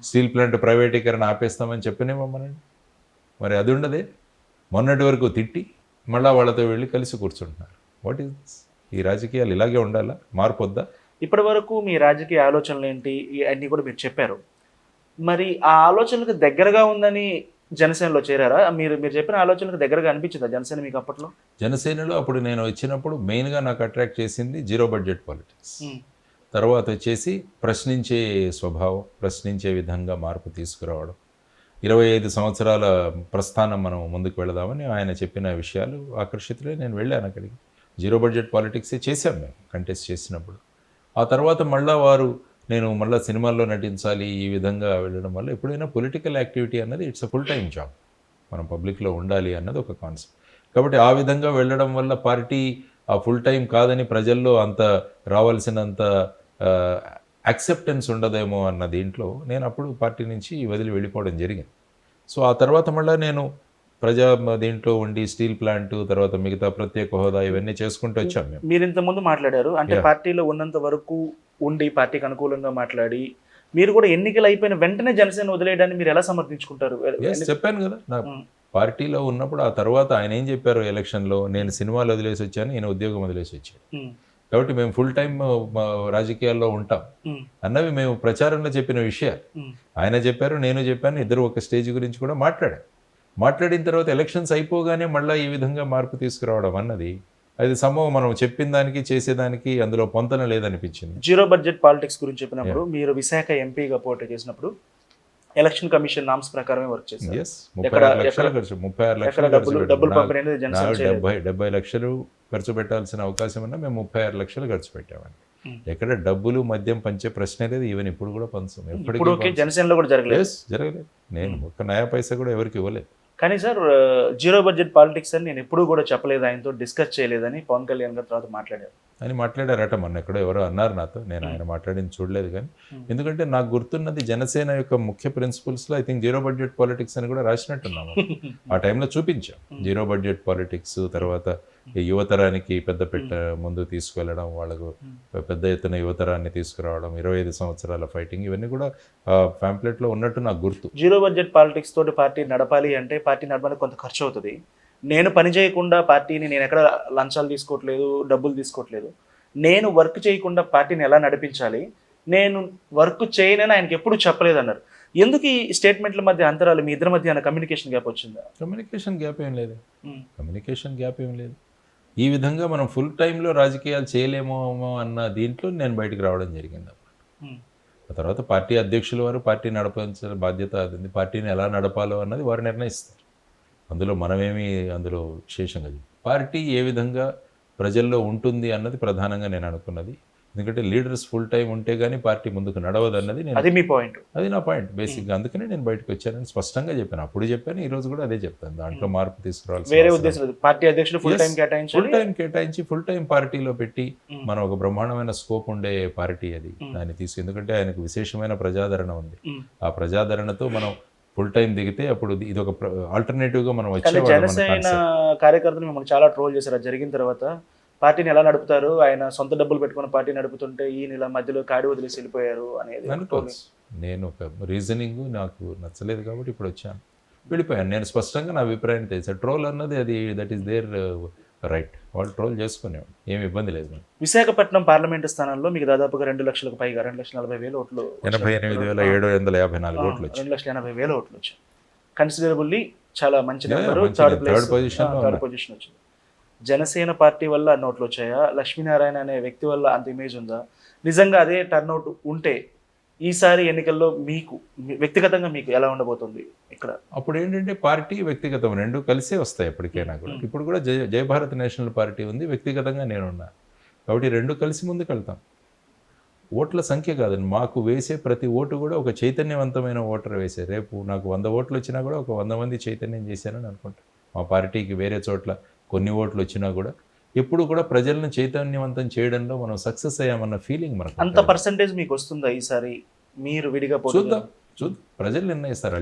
స్టీల్ ప్లాంట్ ప్రైవేటీకరణ ఆపేస్తామని చెప్పినేమమ్మనండి. మరి అది ఉండదే. మొన్నటి వరకు తిట్టి మళ్ళా వాళ్ళతో వెళ్ళి కలిసి కూర్చుంటున్నారు. వాట్ ఈస్ ఈ రాజకీయాలు? ఇలాగే ఉండాలా? మార్పు వద్దా? ఇప్పటి వరకు మీ రాజకీయ ఆలోచనలు ఏంటి అన్నీ కూడా మీరు చెప్పారు. మరి ఆ ఆలోచనలకు దగ్గరగా ఉందని జనసేనలో చేరారా? మీరు చెప్పిన ఆలోచనలకు దగ్గరగా అనిపించిందా జనసేన మీకు అప్పట్లో? జనసేనలో అప్పుడు నేను వచ్చినప్పుడు మెయిన్గా నాకు అట్రాక్ట్ చేసింది జీరో బడ్జెట్ పాలిటిక్స్. తర్వాత వచ్చేసి ప్రశ్నించే స్వభావం, ప్రశ్నించే విధంగా మార్పు తీసుకురావడం. 25 సంవత్సరాల ప్రస్థానం మనం ముందుకు వెళదామని ఆయన చెప్పిన విషయాలు ఆకర్షితులే నేను వెళ్ళాను అక్కడికి. జీరో బడ్జెట్ పాలిటిక్సే చేశాం మేము కంటెస్ట్ చేసినప్పుడు. ఆ తర్వాత నేను మళ్ళీ సినిమాల్లో నటించాలి ఈ విధంగా వెళ్ళడం వల్ల ఎప్పుడైనా పొలిటికల్ యాక్టివిటీ అన్నది it's a full time job, మనం పబ్లిక్లో ఉండాలి అన్నది ఒక కాన్సెప్ట్. కాబట్టి ఆ విధంగా వెళ్ళడం వల్ల పార్టీ ఆ ఫుల్ టైం కాదని ప్రజల్లో అంత రావాల్సినంత యాక్సెప్టెన్స్ ఉండదేమో అన్న దీంట్లో నేను అప్పుడు పార్టీ నుంచి వదిలి వెళ్ళిపోవడం జరిగింది. సో ఆ తర్వాత మళ్ళీ నేను ప్రజా దీంట్లో ఉండి స్టీల్ ప్లాంట్, తర్వాత మిగతా ప్రత్యేక హోదా ఇవన్నీ చేసుకుంటూ వచ్చాం మేము. మీరు ఇంతకుముందు మాట్లాడారు, అంటే పార్టీలో ఉన్నంత వరకు ఉండి పార్టీకి అనుకూలంగా మాట్లాడి మీరు కూడా ఎన్నికలు అయిపోయిన వెంటనే జనసేన వదిలేయడాన్ని మీరు ఎలా సమర్థించుకుంటారు? చెప్పాను కదా, నా పార్టీలో ఉన్నప్పుడు ఆ తర్వాత ఆయన ఏం చెప్పారు ఎలక్షన్లో, నేను సినిమాలు వదిలేసి వచ్చాను, ఈయన ఉద్యోగం వదిలేసి వచ్చాను, కాబట్టి మేము ఫుల్ టైం రాజకీయాల్లో ఉంటాం అన్నవి మేము ప్రచారంలో చెప్పిన విషయాలు ఆయన చెప్పారు, నేను చెప్పాను. ఇద్దరు ఒక స్టేజ్ గురించి కూడా మాట్లాడిన తర్వాత ఎలక్షన్స్ అయిపోగానే మళ్ళీ ఈ విధంగా మార్పు తీసుకురావడం అన్నది అది సంభవం. మనం చెప్పిన దానికి చేసేదానికి అందులో పొంతన లేదనిపించింది. జీరో బడ్జెట్ పాలిటిక్స్ గురించి చెప్పినప్పుడు మీరు విశాఖ ఎంపీగా పోటీ చేసినప్పుడు ఎలక్షన్ కమిషన్ నామ్స్ ప్రకారమే వర్క్ చేశారు. ఎస్ 36 లక్షలు ఖర్చు 36 లక్షలు డబ్బులు పంపిణీ అనేది జనసేన చేయలేదు. 70 లక్షలు ఖర్చు పెట్టాల్సిన అవకాశం ఉన్నా మేము 36 లక్షలు ఖర్చు పెట్టామండి. ఎక్కడ డబ్బులు మద్యం పంచే ప్రశ్నే లేదు. ఈవెన్ ఇప్పుడు కూడా పంచం. ఇప్పుడు ఓకే, జనసేనలో కూడా జరగలేదు. జరగలేదు. నేను ఒక్క నయా పైసా కూడా ఎవరికి ఇవ్వలేదు. కానీ సార్, జీరో బడ్జెట్ పాలిటిక్స్ అని నేను ఎప్పుడూ కూడా చెప్పలేదు, ఆయనతో డిస్కస్ చేయలేదని పవన్ కళ్యాణ్ గారు తర్వాత మాట్లాడారు. అని మాట్లాడారట మొన్న ఎక్కడో ఎవరో అన్నారు నాతో. నేను ఆయన మాట్లాడింది చూడలేదు. కానీ ఎందుకంటే నాకు గుర్తున్నది జనసేన యొక్క ముఖ్య ప్రిన్సిపల్స్లో I think zero budget politics అని కూడా రాసినట్టున్నాము. ఆ టైంలో చూపించాం జీరో బడ్జెట్ పాలిటిక్స్. తర్వాత ఈ యువతరానికి పెద్ద పెట్ట ముందు తీసుకువెళ్ళడం, వాళ్ళకు పెద్ద ఎత్తున యువతరాన్ని తీసుకురావడం, 25 సంవత్సరాల ఫైటింగ్, ఇవన్నీ కూడా ప్యాంప్లెట్లో ఉన్నట్టు నాకు గుర్తు. జీరో బడ్జెట్ పాలిటిక్స్ తోటి పార్టీ నడపాలి అంటే పార్టీ నడపడానికి కొంత ఖర్చు అవుతుంది. నేను పని చేయకుండా పార్టీని, నేను ఎక్కడ లంచాలు తీసుకోవట్లేదు, డబ్బులు తీసుకోవట్లేదు, నేను వర్క్ చేయకుండా పార్టీని ఎలా నడిపించాలి, నేను వర్క్ చేయనని ఆయనకి ఎప్పుడు చెప్పలేదు అన్నారు. ఎందుకు ఈ స్టేట్మెంట్ల మధ్య అంతరాలు, మీ ఇద్దరి మధ్య కమ్యూనికేషన్ గ్యాప్ వచ్చిందా? కమ్యూనికేషన్ గ్యాప్ ఏం లేదు. కమ్యూనికేషన్ గ్యాప్ ఏం లేదు. ఈ విధంగా మనం ఫుల్ టైంలో రాజకీయాలు చేయలేమో అన్న దీంట్లో నేను బయటకు రావడం జరిగింది. ఆ తర్వాత పార్టీ అధ్యక్షుల వారు పార్టీ నడపాల్సిన బాధ్యత అది. పార్టీని ఎలా నడపాలో అన్నది వారు నిర్ణయిస్తారు. అందులో మనమేమి అందులో విశేషంగా పార్టీ ఏ విధంగా ప్రజల్లో ఉంటుంది అన్నది ప్రధానంగా నేను అనుకున్నది. ఎందుకంటే లీడర్స్ ఫుల్ టైం ఉంటే కానీ పార్టీ ముందుకు నడవదు అన్నది అది మీ పాయింట్. అది నా పాయింట్ బేసిక్గా. అందుకనే నేను బయటకు వచ్చానని స్పష్టంగా చెప్పాను. అప్పుడు చెప్పాను, ఈ రోజు కూడా అదే చెప్తాను. దాంట్లో మార్పు తీసుకురావాలి. వేరే ఉద్దేశం లేదు. పార్టీ అధ్యక్షుడు ఫుల్ టైం కేటాయించి ఫుల్ టైం పార్టీలో పెట్టి మనం ఒక బ్రహ్మాండమైన స్కోప్ ఉండే పార్టీ అది. దాన్ని తీసుకు, ఎందుకంటే ఆయనకు విశేషమైన ప్రజాదరణ ఉంది. ఆ ప్రజాదరణతో మనం ఫుల్ టైం దిగితే అప్పుడు ఇది ఒక ఆల్టర్నేటివ్గా మనం వచ్చే. జనసేన కార్యకర్తలు మిమ్మల్ని చాలా ట్రోల్ చేశారు. అది జరిగిన తర్వాత పార్టీని ఎలా నడుపుతారు, ఆయన సొంత డబ్బులు పెట్టుకుని పార్టీ నడుపుతుంటే ఈయన ఇలా మధ్యలో కాడి వదిలేసి వెళ్ళిపోయారు అనేది. నేను ఒక రీజనింగ్ నాకు నచ్చలేదు కాబట్టి ఇప్పుడు వచ్చాను, వెళ్ళిపోయాను. నేను స్పష్టంగా నా అభిప్రాయం తెలిసాను. ట్రోల్ అన్నది అది దట్ ఈస్ దేర్ రైట్. వాళ్ళు ట్రోల్ చేసుకునేవాడు, ఏమి ఇబ్బంది లేదు. విశాఖపట్నం పార్లమెంటు స్థానంలో మీకు దాదాపుగా 2 లక్షలకు పైగా 2,40,000 ఓట్లు, 88,754 ఓట్లు, 2,80,000 ఓట్లు వచ్చాయి. కన్సిడరబుల్లీ చాలా మంచి నెంబర్. థర్డ్ పొజిషన్ వచ్చింది. జనసేన పార్టీ వల్ల నోట్లు వచ్చాయా, లక్ష్మీనారాయణ అనే వ్యక్తి వల్ల అంత ఇమేజ్ ఉందా? నిజంగా అదే టర్న్అవుట్ ఉంటే ఈసారి ఎన్నికల్లో మీకు వ్యక్తిగతంగా మీకు ఎలా ఉండబోతుంది ఇక్కడ? అప్పుడు ఏంటంటే పార్టీ వ్యక్తిగతం రెండు కలిసే వస్తాయి ఎప్పటికైనా కూడా. ఇప్పుడు కూడా జయభారత్ నేషనల్ పార్టీ ఉంది, వ్యక్తిగతంగా నేనున్నా కాబట్టి రెండు కలిసి ముందుకు వెళ్తాం. ఓట్ల సంఖ్య కాదండి, మాకు వేసే ప్రతి ఓటు కూడా ఒక చైతన్యవంతమైన ఓటర్ వేసే. రేపు నాకు 100 ఓట్లు వచ్చినా కూడా ఒక 100 మంది చైతన్యం చేశానని అనుకుంటా. మా పార్టీకి వేరే చోట్ల కొన్ని ఓట్లు వచ్చినా కూడా ఎప్పుడు కూడా ప్రజలను చైతన్యవంతం చేయడంలో మనం సక్సెస్ అయ్యామన్న ఫీలింగ్ మనకు. అంత పర్సంటేజ్ మీకు వస్తుందా ఈసారి? మీరు విడిగా చూద్దాం, ప్రజలు నిర్ణయిస్తారు.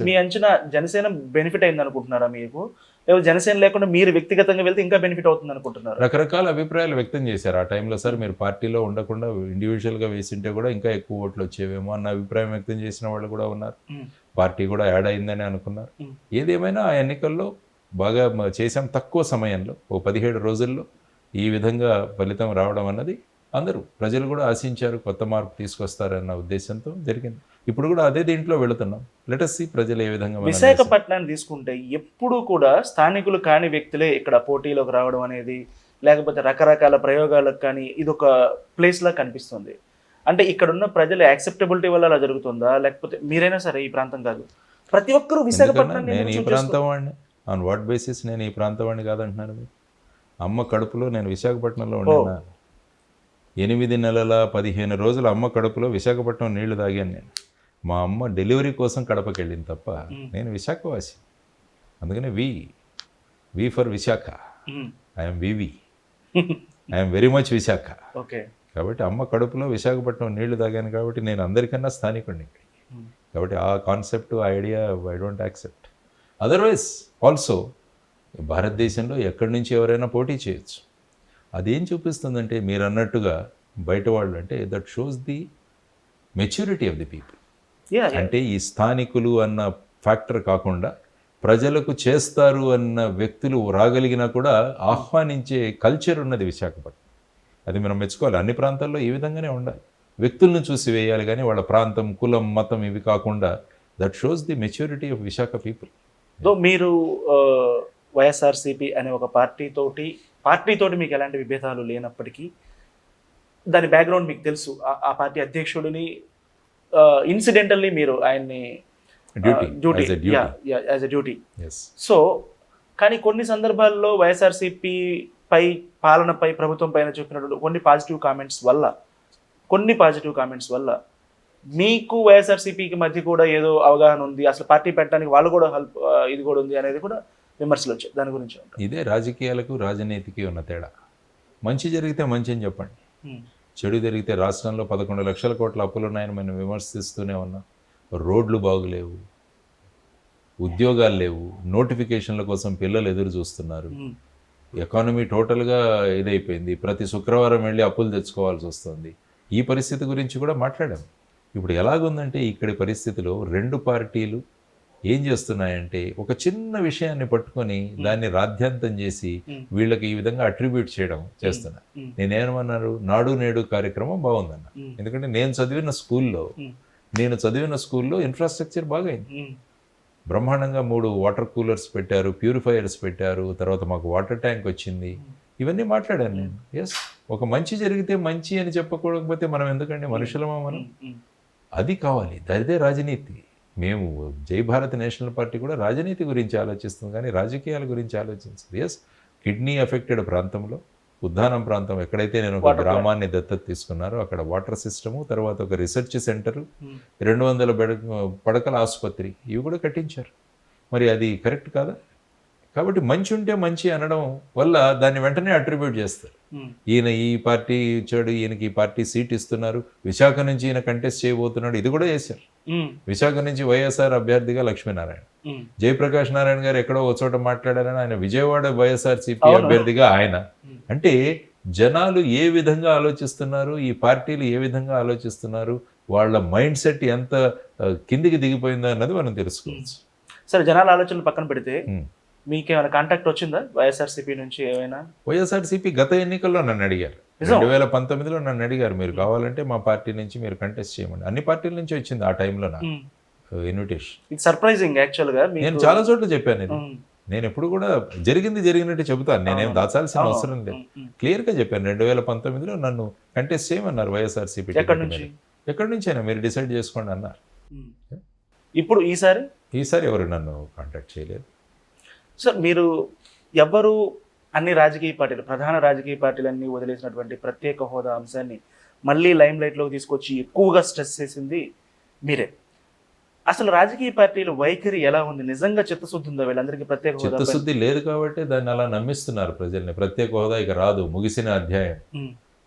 మీ అంచనా జనసేన బెనిఫిట్ అయింది అనుకుంటున్నారా మీకు, లేదా జనసేన లేకుండా మీరు వ్యక్తిగతంగా వెళ్తే ఇంకా బెనిఫిట్ అవుతుంది అనుకుంటున్నారు? రకరకాల అభిప్రాయాలు వ్యక్తం చేశారు ఆ టైంలో. సార్ మీరు పార్టీలో ఉండకుండా ఇండివిజువల్గా వేసింటే కూడా ఇంకా ఎక్కువ ఓట్లు వచ్చేవేమో అన్న అభిప్రాయం వ్యక్తం చేసిన వాళ్ళు కూడా ఉన్నారు. పార్టీ కూడా యాడ్ అయిందని అనుకున్నారు. ఏదేమైనా ఆ ఎన్నికల్లో బాగా చేసాం. తక్కువ సమయంలో, ఓ 17 రోజుల్లో ఈ విధంగా ఫలితం రావడం అన్నది అందరూ ప్రజలు కూడా ఆశించారు. కొత్త మార్పు తీసుకొస్తారన్న ఉద్దేశంతో జరిగింది. ఇప్పుడు కూడా అదే దీంట్లో వెళుతున్నాం. లెట్ us see ప్రజలు ఏ విధంగా. విశాఖపట్నాన్ని తీసుకుంటే ఎప్పుడు కూడా స్థానికులు కాని వ్యక్తులే ఇక్కడ పోటీలోకి రావడం అనేది, లేకపోతే రకరకాల ప్రయోగాలకు కానీ ఇదొక ప్లేస్ లా కనిపిస్తుంది. అంటే ఇక్కడ ఉన్న ప్రజల యాక్సెప్టబిలిటీ వల్ల అలా జరుగుతుందా, లేకపోతే మీరైనా సరే ఈ ప్రాంతం కాదు, ప్రతి ఒక్కరూ విశాఖపట్నం నేను ఈ ప్రాంతం వాడిని ఆన్ వాట్ బేసిస్ నేను ఈ ప్రాంతం వాడిని కాదంటున్నాను మీరు? అమ్మ కడుపులో నేను విశాఖపట్నంలో ఉండినా 8 నెలల 15 రోజులు అమ్మ కడుపులో విశాఖపట్నం నీళ్లు తాగాను నేను. మా అమ్మ డెలివరీ కోసం కడపకి వెళ్ళింది తప్ప నేను విశాఖవాసి. అందుకనే వి ఫర్ విశాఖ, ఐఎమ్ వివి, ఐఎమ్ వెరీ మచ్ విశాఖ. కాబట్టి అమ్మ కడుపులో విశాఖపట్నం నీళ్లు తాగాను కాబట్టి నేను అందరికన్నా స్థానికుడిని. కాబట్టి ఆ కాన్సెప్ట్, ఆ idea I don't accept. Otherwise also భారతదేశంలో ఎక్కడి నుంచి ఎవరైనా పోటీ చేయొచ్చు. అదేం చూపిస్తుందంటే మీరు అన్నట్టుగా బయట వాళ్ళు, అంటే that shows the maturity of the people. అంటే ఈ స్థానికులు అన్న ఫ్యాక్టర్ కాకుండా ప్రజలకు చేస్తారు అన్న వ్యక్తులు రాగలిగినా కూడా ఆహ్వానించే కల్చర్ ఉన్నది విశాఖపట్నం. అది మనం మెచ్చుకోవాలి. అన్ని ప్రాంతాల్లో ఈ విధంగానే ఉండాలి. వ్యక్తులను చూసి వేయాలి కానీ వాళ్ళ ప్రాంతం, కులం, మతం ఇవి కాకుండా. That shows the maturity of Visakha people. మీరు వైఎస్ఆర్సీపీ అనే ఒక పార్టీతోటి మీకు ఎలాంటి విభేదాలు లేనప్పటికీ దాని బ్యాక్గ్రౌండ్ మీకు తెలుసు. ఆ పార్టీ అధ్యక్షుడిని ఇన్సిడెంటల్లీ మీరు ఆయన్ని duty as a duty. Yes. So కానీ కొన్ని సందర్భాల్లో వైఎస్ఆర్సీపీ పై పాలనపై ప్రభుత్వం పైన చెప్పినటువంటి కొన్ని పాజిటివ్ కామెంట్స్ వల్ల మీకు వైఎస్ఆర్సీపీకి మధ్య కూడా ఏదో అవగాహన ఉంది, అసలు పార్టీ పెట్టడానికి వాళ్ళు కూడా హెల్ప్ ఇది కూడా ఉంది అనేది కూడా విమర్శలు వచ్చాయి. దాని గురించి ఇదే రాజకీయాలకు రాజనీతికి ఉన్న తేడా. మంచి జరిగితే మంచి అని చెప్పండి, చెడు జరిగితే రాష్ట్రంలో 11 లక్షల కోట్ల అప్పులు ఉన్నాయని మనం విమర్శిస్తూనే ఉన్నాం. రోడ్లు బాగులేవు, ఉద్యోగాలు లేవు, నోటిఫికేషన్ల కోసం పిల్లలు ఎదురు చూస్తున్నారు, ఎకానమీ టోటల్గా ఇదైపోయింది, ప్రతి శుక్రవారం వెళ్ళి అప్పులు తెచ్చుకోవాల్సి వస్తుంది. ఈ పరిస్థితి గురించి కూడా మాట్లాడాము. ఇప్పుడు ఎలాగుందంటే ఇక్కడి పరిస్థితిలో 2 పార్టీలు ఏం చేస్తున్నాయంటే ఒక చిన్న విషయాన్ని పట్టుకొని దాన్ని రాద్ధాంతం చేసి వీళ్ళకి ఈ విధంగా అట్రిబ్యూట్ చేయడం చేస్తున్నారు. నేనేమన్నారు, నాడు నేడు కార్యక్రమం బాగుందన్న. ఎందుకంటే నేను చదివిన స్కూల్లో ఇన్ఫ్రాస్ట్రక్చర్ బాగైంది. బ్రహ్మాండంగా 3 వాటర్ కూలర్స్ పెట్టారు, ప్యూరిఫైయర్స్ పెట్టారు, తర్వాత మాకు వాటర్ ట్యాంక్ వచ్చింది. ఇవన్నీ మాట్లాడాను నేను. ఎస్, ఒక మంచి జరిగితే మంచి అని చెప్పకపోతే మనం ఎందుకండి మనుషులమా మనం? అది కావాలి, అదే రాజనీతి. మేము జై భారత్ నేషనల్ పార్టీ కూడా రాజనీతి గురించి ఆలోచిస్తుంది కానీ రాజకీయాల గురించి ఆలోచించదు. ఎస్, కిడ్నీ ఎఫెక్టెడ్ ప్రాంతంలో ఉద్దానం ప్రాంతం ఎక్కడైతే నేను ఒక గ్రామాన్ని దత్తత తీసుకున్నారో అక్కడ వాటర్ సిస్టము, తర్వాత ఒక రీసెర్చ్ సెంటరు, 200 పడకల ఆసుపత్రి ఇవి కూడా కట్టించారు. మరి అది కరెక్ట్ కాదా? కాబట్టి మంచి ఉంటే మంచి అనడం వల్ల దాన్ని వెంటనే అట్రిబ్యూట్ చేస్తారు. ఈయన ఈ పార్టీ ఇచ్చాడు, ఈయనకి ఈ పార్టీ సీట్ ఇస్తున్నారు, విశాఖ నుంచి ఈయన కంటెస్ట్ చేయబోతున్నాడు, ఇది కూడా చేశారు. విశాఖ నుంచి వైఎస్ఆర్ అభ్యర్థిగా లక్ష్మీనారాయణ, జయప్రకాష్ నారాయణ గారు ఎక్కడో ఒక చోట మాట్లాడారని ఆయన విజయవాడ వైఎస్ఆర్సీపీ అభ్యర్థిగా ఆయన. అంటే జనాలు ఏ విధంగా ఆలోచిస్తున్నారు, ఈ పార్టీలు ఏ విధంగా ఆలోచిస్తున్నారు, వాళ్ళ మైండ్ సెట్ ఎంత కిందికి దిగిపోయిందో అన్నది మనం తెలుసుకోవచ్చు. సరే, జనాల ఆలోచనలు పక్కన పెడితే మీకేమైనా కాంటాక్ట్ వచ్చిందా వైఎస్ఆర్సీపీ నుంచి? ఏమైనా వైఎస్ఆర్సీపీ గత ఎన్నికల్లో నన్ను అడిగారు, 2019లో నన్ను అడిగారు, మీరు కావాలంటే మా పార్టీ నుంచి మీరు కంటెస్ట్ చేయమండి. అన్ని పార్టీల నుంచి వచ్చింది ఆ టైంలో నాకు ఇన్విటేషన్. ఇది సర్ప్రైజింగ్ యాక్చువల్గా. నేను చాలా చోట్ల చెప్పాను ఇది. నేను ఎప్పుడు కూడా జరిగినట్టు చెబుతాను, నేనేం దాచాల్సిన అవసరం లేదు. క్లియర్గా చెప్పాను, 2019లో నన్ను కంటెస్ట్ చేయమన్నారు వైఎస్ఆర్సీపీ. ఎక్కడి నుంచి అయినా మీరు డిసైడ్ చేసుకోండి అన్నారు. ఇప్పుడు ఈసారి ఎవరు నన్ను కాంటాక్ట్ చేయలేదు. సార్, మీరు ఎవరు అన్ని రాజకీయ పార్టీలు, ప్రధాన రాజకీయ పార్టీలన్నీ వదిలేసినటువంటి ప్రత్యేక హోదా అంశాన్ని మళ్ళీ లైమ్ లైట్లోకి తీసుకొచ్చి ఎక్కువగా స్ట్రెస్ చేసింది మీరే. అసలు రాజకీయ పార్టీల వైఖరి ఎలా ఉంది? నిజంగా చిత్తశుద్ధి ఉందా వీళ్ళందరికీ? ప్రత్యేక హోదా చిత్తశుద్ధి లేదు కాబట్టి దాన్ని అలా నమ్మిస్తున్నారు ప్రజల్ని. ప్రత్యేక హోదా ఇక రాదు, ముగిసిన అధ్యాయం,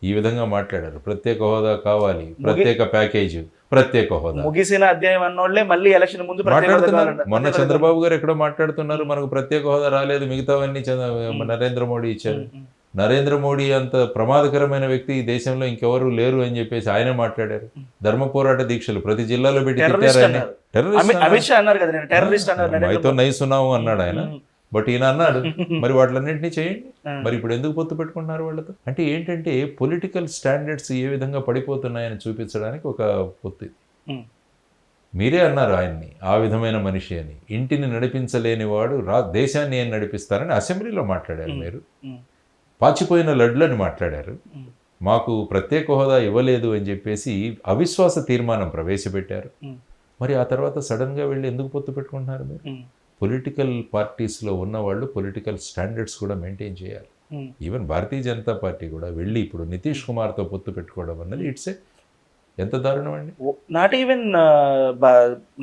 ఈ విధంగా మాట్లాడారు. ప్రత్యేక హోదా కావాలి, ప్రత్యేక ప్యాకేజ్, ప్రత్యేక హోదా ముగిసిన అధ్యాయం అన్నోళ్లే మళ్ళీ ఎలక్షన్ ముందు మాట్లాడుతున్నారు. మొన్న చంద్రబాబు గారు ఎక్కడో మాట్లాడుతున్నారు, మనకు ప్రత్యేక హోదా రాలేదు, మిగతావన్నీ నరేంద్ర మోడీ ఇచ్చారు. నరేంద్ర మోడీ అంత ప్రమాదకరమైన వ్యక్తి ఈ దేశంలో ఇంకెవరు లేరు అని చెప్పేసి ఆయన మాట్లాడారు. ధర్మ పోరాట దీక్షలు ప్రతి జిల్లాలో పెట్టి తిట్టారని మైతో నైసున్నావు అన్నాడు ఆయన. బట్ ఈయన అన్నాడు మరి వాటిలన్నింటినీ చేయండి. మరి ఇప్పుడు ఎందుకు పొత్తు పెట్టుకుంటున్నారు వాళ్ళతో? అంటే ఏంటంటే పొలిటికల్ స్టాండర్డ్స్ ఏ విధంగా పడిపోతున్నాయని చూపించడానికి ఒక పొత్తు. మీరే అన్నారు ఆయన్ని ఆ విధమైన మనిషి అని. ఇంటిని నడిపించలేని వాడు దేశాన్ని ఏం నడిపిస్తారని అసెంబ్లీలో మాట్లాడారు. మీరు పాచిపోయిన లడ్లని మాట్లాడారు. మాకు ప్రత్యేక హోదా ఇవ్వలేదు అని చెప్పేసి అవిశ్వాస తీర్మానం ప్రవేశపెట్టారు. మరి ఆ తర్వాత సడన్గా వెళ్ళి ఎందుకు పొత్తు పెట్టుకుంటున్నారు మీరు? పొలిటికల్ పార్టీస్లో ఉన్నవాళ్ళు పొలిటికల్ స్టాండర్డ్స్ కూడా మెయింటైన్ చేయాలి. ఈవెన్ భారతీయ జనతా పార్టీ కూడా వెళ్ళి ఇప్పుడు నితీష్ కుమార్తో పొత్తు పెట్టుకోవడం అన్నది ఎంత దారుణం అండి. నాట్ ఈవెన్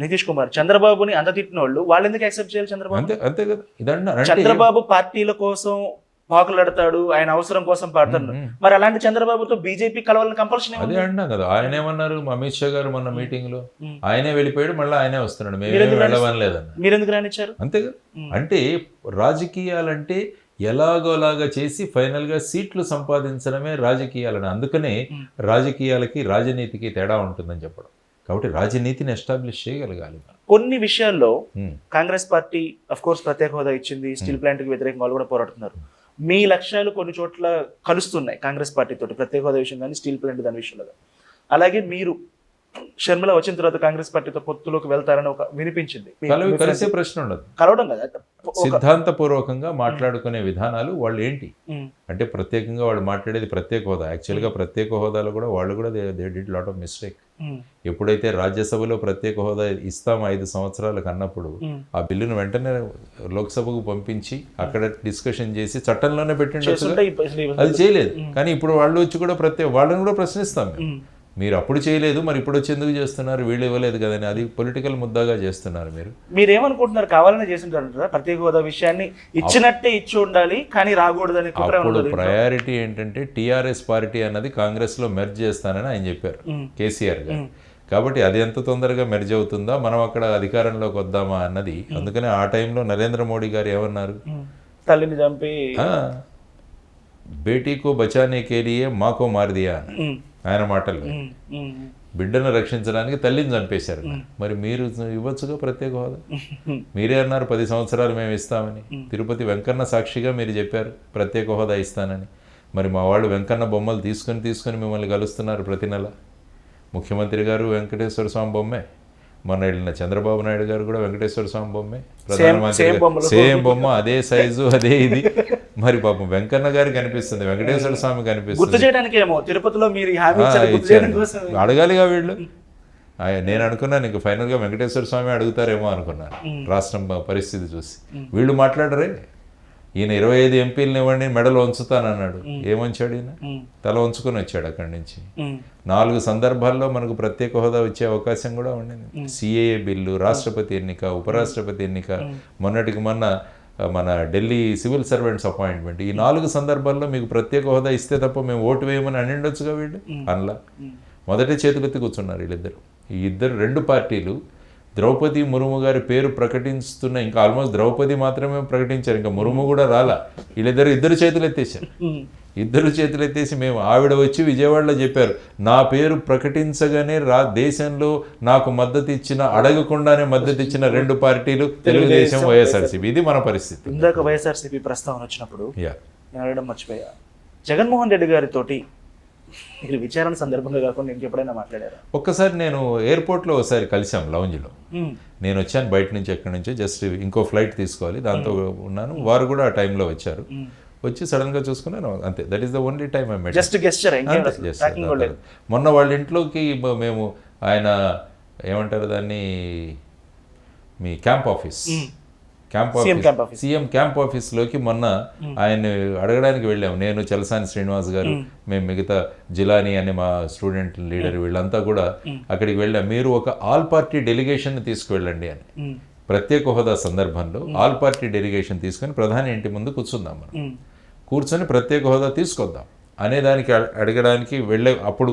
నితీష్ కుమార్, చంద్రబాబుని అంత తిట్టిన వాళ్ళు ఎందుకు యాక్సెప్ట్ చేయాలి? చంద్రబాబు అంతే కదా. ఇదన్నా చంద్రబాబు పార్టీల కోసం పాకులాడతాడు, ఆయన అవసరం కోసం పాడతాడు. మరి అలాంటి చంద్రబాబుతో బీజేపీ కలవాలని కంపల్షన్ అదే అంటున్నా కదా. ఆయన ఏమన్నారు, అమిత్ షా గారు మొన్న మీటింగ్ లో ఆయనే వెళ్ళిపోయాడు, మళ్ళీ ఆయనే వస్తున్నాడు, మేము వెళ్ళవనలేదన్న. మీరు ఎందుకు రానిచ్చారు? అంతే కదా. అంటే రాజకీయాలంటే ఎలాగోలాగా చేసి ఫైనల్ గా సీట్లు సంపాదించడమే రాజకీయాలని. అందుకనే రాజకీయాలకి రాజనీతికి తేడా ఉంటుందని చెప్పడం. కాబట్టి రాజనీతిని ఎస్టాబ్లిష్ చేయగలగాలి. కొన్ని విషయాల్లో కాంగ్రెస్ పార్టీ అఫ్ కోర్స్ ప్రత్యేక హోదా ఇచ్చింది, స్టీల్ ప్లాంట్ కి వ్యతిరేకంగా వాళ్ళు కూడా పోరాడుతున్నారు. మీ లక్ష్యాలు కొన్ని చోట్ల కలుస్తున్నాయి కాంగ్రెస్ పార్టీ తోటి, ప్రత్యేక హోదా విషయం కానీ స్టీల్ ప్లాంట్ దాని విషయంలో. అలాగే మీరు షర్మిల వచ్చిన తర్వాత కాంగ్రెస్ పార్టీతో పొత్తులోకి వెళ్తారని ఒక వినిపించింది. కలిసే ప్రశ్న ఉండదు, కలవడం కదా. సిద్ధాంతపూర్వకంగా మాట్లాడుకునే విధానాలు వాళ్ళు ఏంటి అంటే ప్రత్యేకంగా వాళ్ళు మాట్లాడేది ప్రత్యేక హోదా. యాక్చువల్గా ప్రత్యేక హోదాలో కూడా వాళ్ళు కూడా they did lot of mistake. ఎప్పుడైతే రాజ్యసభలో ప్రత్యేక హోదా ఇస్తాం 5 సంవత్సరాలకు అన్నప్పుడు ఆ బిల్లును వెంటనే లోక్సభకు పంపించి అక్కడ డిస్కషన్ చేసి చట్టంలోనే పెట్టిండొచ్చు. అది చేయలేదు. కానీ ఇప్పుడు వాళ్ళు వచ్చి కూడా వాళ్ళని కూడా ప్రశ్నిస్తాం మేము. మీరు అప్పుడు చేయలేదు, మరి ఇప్పుడు వచ్చి ఎందుకు చేస్తున్నారు, వీళ్ళు ఇవ్వలేదు కదని. అది పొలిటికల్ ముద్దాగా చేస్తున్నారు. మీరేమనుకుంటున్నారు? కావాలని చేసింటారు ప్రత్యేక హోదా విషయాన్ని ఇచ్చినట్టే ఇచ్చి ఉండాలి కానీ రాకూడదని. అప్పుడు ప్రయారిటీ ఏంటంటే టీఆర్ఎస్ పార్టీ అన్నది కాంగ్రెస్ లో మెర్జ్ చేస్తానని ఆయన చెప్పారు కేసీఆర్ గారు. కాబట్టి అది ఎంత తొందరగా మెర్జ్ అవుతుందా, మనం అక్కడ అధికారంలోకి వద్దామా అన్నది. అందుకనే ఆ టైంలో నరేంద్ర మోడీ గారు ఏమన్నారు, తల్లిని చంపి బేటీకో బచానే కే లియే మాకో మార్ దియా ఆయన మాటల్లో. బిడ్డను రక్షించడానికి తల్లిని చంపేశారు. మరి మీరు ఇవ్వచ్చుగా ప్రత్యేక హోదా. మీరే అన్నారు 10 సంవత్సరాలు మేము ఇస్తామని. తిరుపతి వెంకన్న సాక్షిగా మీరు చెప్పారు ప్రత్యేక హోదా ఇస్తానని. మరి మా వాళ్ళు వెంకన్న బొమ్మలు తీసుకొని మిమ్మల్ని కలుస్తున్నారు ప్రతి నెల. ముఖ్యమంత్రి గారు వెంకటేశ్వర స్వామి బొమ్మే, మొన్న వెళ్ళిన చంద్రబాబు నాయుడు గారు కూడా వెంకటేశ్వర స్వామి బొమ్మే, ప్రధానమంత్రి సేమ్ బొమ్మ, అదే సైజు, అదే ఇది. మరి పాపం వెంకన్న గారికి కనిపిస్తుంది, వెంకటేశ్వర స్వామి కనిపిస్తుంది. అడగాలిగా వీళ్ళు. నేను అనుకున్నాను ఇంక ఫైనల్గా వెంకటేశ్వర స్వామి అడుగుతారేమో అనుకున్నాను రాష్ట్రం పరిస్థితి చూసి. వీళ్ళు మాట్లాడరే. ఈయన 25 ఎంపీలను ఇవ్వండి, మెడలు వంచుతానన్నాడు. ఏమంచాడు ఈయన? తల వంచుకొని వచ్చాడు అక్కడి నుంచి. 4 సందర్భాల్లో మనకు ప్రత్యేక హోదా వచ్చే అవకాశం కూడా ఉండింది. సిఏఏ బిల్లు, రాష్ట్రపతి ఎన్నిక, ఉపరాష్ట్రపతి ఎన్నిక, మొన్నటికి మొన్న మన ఢిల్లీ సివిల్ సర్వెంట్స్ అపాయింట్మెంట్. ఈ 4 సందర్భాల్లో మీకు ప్రత్యేక హోదా ఇస్తే తప్ప మేము ఓటు వేయమని అనిండొచ్చుగా వీళ్ళు. అనలా. మొదటి చేతులెత్తి కూర్చున్నారు వీళ్ళిద్దరు. ఈ 2 పార్టీలు ద్రౌపది ముర్ము గారి పేరు ప్రకటిస్తున్న, ఇంకా ఆల్మోస్ట్ ద్రౌపది మాత్రమే ప్రకటించారు, ఇంకా ముర్ము కూడా రాలా. ఇద్దరు చేతులు ఎత్తేసారు. ఇద్దరు చేతులు ఎత్తేసి మేము ఆవిడ వచ్చి విజయవాడలో చెప్పారు, నా పేరు ప్రకటించగానే దేశంలో నాకు మద్దతు ఇచ్చిన, అడగకుండానే మద్దతు ఇచ్చిన 2 పార్టీలు తెలుగుదేశం, వైఎస్ఆర్సీపీ. ఇది మన పరిస్థితి. ఇందాక వైఎస్ఆర్సీపీ ప్రస్తావన వచ్చినప్పుడు నేను అడగడం మర్చిపోయా. జగన్మోహన్ రెడ్డి గారితోటి మీరు విచారణ సందర్భంగా కాకుండా ఇంకెప్పుడైనా మాట్లాడారా? ఒక్కసారి నేను ఎయిర్పోర్ట్లో ఒకసారి కలిసాం లౌంజ్లో. నేను వచ్చాను బయట నుంచి, ఎక్కడి నుంచో జస్ట్ ఇంకో ఫ్లైట్ తీసుకోవాలి, దాంతో ఉన్నాను. వారు కూడా ఆ టైంలో వచ్చారు. వచ్చి సడన్గా చూసుకున్నాను, అంతే. That is the only time I met. మొన్న వాళ్ళ ఇంట్లోకి మేము, ఆయన ఏమంటారు దాన్ని, మీ క్యాంప్ ఆఫీస్, సీఎం క్యాంప్ ఆఫీస్లోకి మొన్న ఆయన్ని అడగడానికి వెళ్ళాము. నేను, చలసాని శ్రీనివాస్ గారు, మేము మిగతా జిలానీ అనే మా స్టూడెంట్ లీడర్, వీళ్ళంతా కూడా అక్కడికి వెళ్ళాం. మీరు ఒక ఆల్ పార్టీ డెలిగేషన్ తీసుకువెళ్ళండి అని. ప్రత్యేక హోదా సందర్భంలో ఆల్ పార్టీ డెలిగేషన్ తీసుకొని ప్రధాని ఇంటి ముందు కూర్చుందాం, మనం కూర్చొని ప్రత్యేక హోదా తీసుకొద్దాం అనేదానికి అడగడానికి వెళ్ళే. అప్పుడు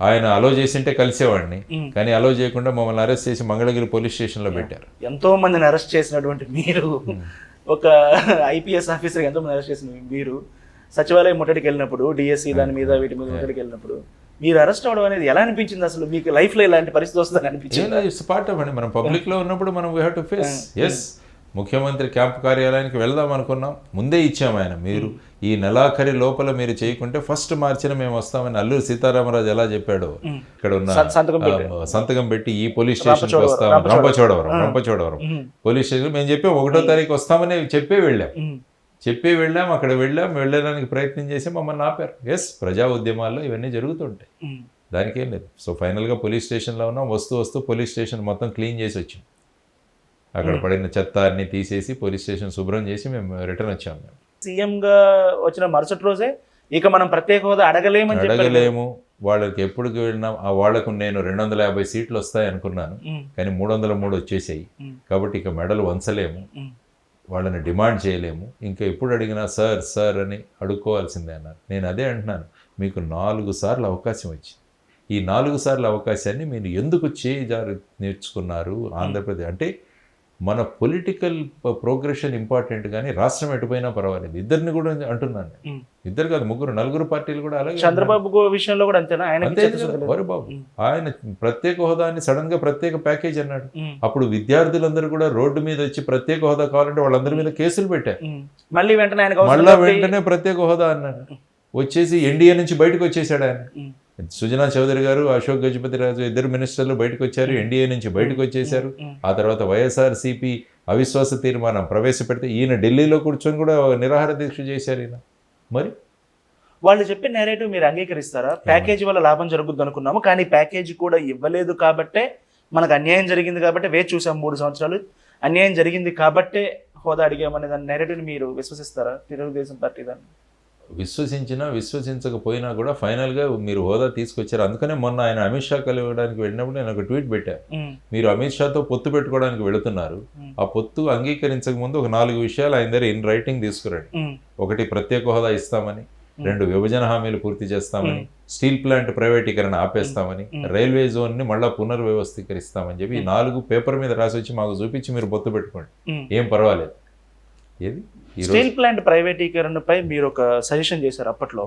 ఆయన అలో చేసింటే కలిసేవాడిని, కానీ అలో చేయకుండా మమ్మల్ని అరెస్ట్ చేసి మంగళగిరి పోలీస్ స్టేషన్లో పెట్టారు. ఎంతో మందిని అరెస్ట్ చేసినటువంటి మీరు, ఒక ఐపీఎస్ ఆఫీసర్ ఎంతో మంది అరెస్ట్ చేసిన మీరు, సచివాలయం ముట్టడికి వెళ్ళినప్పుడు, డిఎస్సి దాని మీద వీటి మీద ముట్టడికి వెళ్ళినప్పుడు మీరు అరెస్ట్ అవ్వడం అనేది ఎలా అనిపించింది? అసలు మీకు లైఫ్లో ఇలాంటి పరిస్థితి వస్తుందని అనిపించింది? ఇట్స్ పార్ట్ ఆఫ్ అండి, మనం పబ్లిక్లో ఉన్నప్పుడు మనం we have to face. Yes, ముఖ్యమంత్రి క్యాంప్ కార్యాలయానికి వెళ్దాం అనుకున్నాం, ముందే ఇచ్చాము ఆయన, మీరు ఈ నెలాఖరి లోపల మీరు చేయకుంటే 1 మార్చిన మేము వస్తామని. అల్లూరి సీతారామరాజు ఎలా చెప్పాడో, ఇక్కడ ఉన్న సంతకం పెట్టి ఈ పోలీస్ స్టేషన్కి వస్తాం, రంపచోడవరం పోలీస్ స్టేషన్ మేము చెప్పాం 1వ తారీఖు వస్తామని చెప్పే వెళ్ళాం. అక్కడ వెళ్ళడానికి ప్రయత్నం చేసి మమ్మల్ని ఆపారు. ఎస్, ప్రజా ఉద్యమాల్లో ఇవన్నీ జరుగుతుంటాయి, దానికేం లేదు. సో ఫైనల్గా పోలీస్ స్టేషన్లో ఉన్నాం. వస్తూ పోలీస్ స్టేషన్ మొత్తం క్లీన్ చేసి వచ్చాం. అక్కడ పడిన చెత్త అన్ని తీసేసి పోలీస్ స్టేషన్ శుభ్రం చేసి మేము రిటర్న్ వచ్చాము. సీఎంగా వచ్చిన మరుసటి రోజే ఇక మనం ప్రత్యేక హోదా అడగలేము. వాళ్ళకి ఎప్పటికి వెళ్ళినా వాళ్లకు నేను 250 సీట్లు వస్తాయి అనుకున్నాను, కానీ 303 వచ్చేసాయి. కాబట్టి ఇక మెడలు వంచలేము, వాళ్ళని డిమాండ్ చేయలేము. ఇంకా ఎప్పుడు అడిగినా సార్ అని అడుక్కోవాల్సిందే అన్నారు. నేను అదే అంటున్నాను, మీకు 4 సార్లు అవకాశం వచ్చింది. ఈ 4 సార్లు అవకాశాన్ని మీరు ఎందుకు నేర్చుకున్నారు? ఆంధ్రప్రదేశ్ అంటే మన పొలిటికల్ ప్రోగ్రెషన్ ఇంపార్టెంట్, కానీ రాష్ట్రం ఎటుపోయినా పర్వాలేదు. ఇద్దరిని కూడా అంటున్నాను, ఇద్దరు కాదు, 3-4 పార్టీలు కూడా అలాగే. చంద్రబాబు విషయంలో కూడా అంతేనా? బాబు, ఆయన ప్రత్యేక హోదాని సడన్ గా ప్రత్యేక ప్యాకేజ్ అన్నాడు. అప్పుడు విద్యార్థులందరూ కూడా రోడ్డు మీద వచ్చి ప్రత్యేక హోదా కావాలంటే వాళ్ళందరి మీద కేసులు పెట్టారు. మళ్ళీ వెంటనే ప్రత్యేక హోదా అన్నాడు. వచ్చేసి ఎన్డీఏ నుంచి బయటకు వచ్చేసాడు ఆయన. సుజనా చౌదరి గారు, అశోక్ గజపతి రాజు, 2 మినిస్టర్లు బయటకు వచ్చారు, ఎన్డీఏ నుంచి బయటకు వచ్చేసారు. ఆ తర్వాత వైఎస్ఆర్సీపీ అవిశ్వాస తీర్మానం ప్రవేశపెడితే ఈయన ఢిల్లీలో కూర్చొని కూడా నిరాహార దీక్ష చేశారు. ఈయన మరి వాళ్ళు చెప్పే నేరేటివ్ మీరు అంగీకరిస్తారా? ప్యాకేజీ వల్ల లాభం జరుగుద్ది అనుకున్నాము, కానీ ప్యాకేజీ కూడా ఇవ్వలేదు కాబట్టే మనకు అన్యాయం జరిగింది కాబట్టి వేచి చూసాం 3 సంవత్సరాలు, అన్యాయం జరిగింది కాబట్టే హోదా అడిగామనే దాని నేరేటివ్ని మీరు విశ్వసిస్తారా తెలుగుదేశం పార్టీ దాన్ని? విశ్వసించినా విశ్వసించకపోయినా కూడా ఫైనల్గా మీరు హోదా తీసుకొచ్చారు. అందుకనే మొన్న ఆయన అమిత్ షా కలవడానికి వెళ్ళినప్పుడు నేను ఒక ట్వీట్ పెట్టాను, మీరు అమిత్ షాతో పొత్తు పెట్టుకోవడానికి వెళుతున్నారు, ఆ పొత్తు అంగీకరించక ముందు ఒక 4 విషయాలు ఆయన దగ్గర ఇన్ రైటింగ్ తీసుకురండి. 1 ప్రత్యేక హోదా ఇస్తామని, 2 విభజన హామీలు పూర్తి చేస్తామని, స్టీల్ ప్లాంట్ ప్రైవేటీకరణ ఆపేస్తామని, రైల్వే జోన్ ని మళ్ళా పునర్వ్యవస్థీకరిస్తామని చెప్పి 4 పేపర్ మీద రాసి వచ్చి మాకు చూపించి మీరు పొత్తు పెట్టుకోండి, ఏం పర్వాలేదు. ఏది స్టీల్ ప్లాంట్ ప్రైవేటీకరణపై మీరు ఒక సజెషన్ చేశారు అప్పట్లో,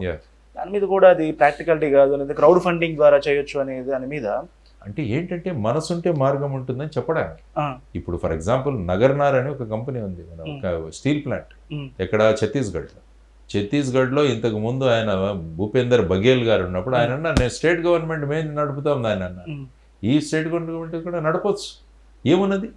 దాని మీద కూడా అది ప్రాక్టికాలిటీ కాదు అనేది, క్రౌడ్ ఫండింగ్ ద్వారా చేయొచ్చు అనేది దాని మీద. అంటే ఏంటంటే మనసుంటే మార్గం ఉంటుందని చెప్పడానికి. ఇప్పుడు ఫర్ ఎగ్జాంపుల్ నగర్నార్ అని ఒక కంపెనీ ఉంది, ఒక స్టీల్ ప్లాంట్ ఎక్కడ ఛత్తీస్గఢ్లో ఇంతకు ముందు ఆయన భూపేందర్ బఘేల్ గారు ఉన్నప్పుడు ఆయన అన్నారు, నేను స్టేట్ గవర్నమెంట్ మేము నడుపుతాం ఆయన అన్నారు. ఈ స్టేట్ గవర్నమెంట్ కూడా నడపచ్చు, ఏమున్నది,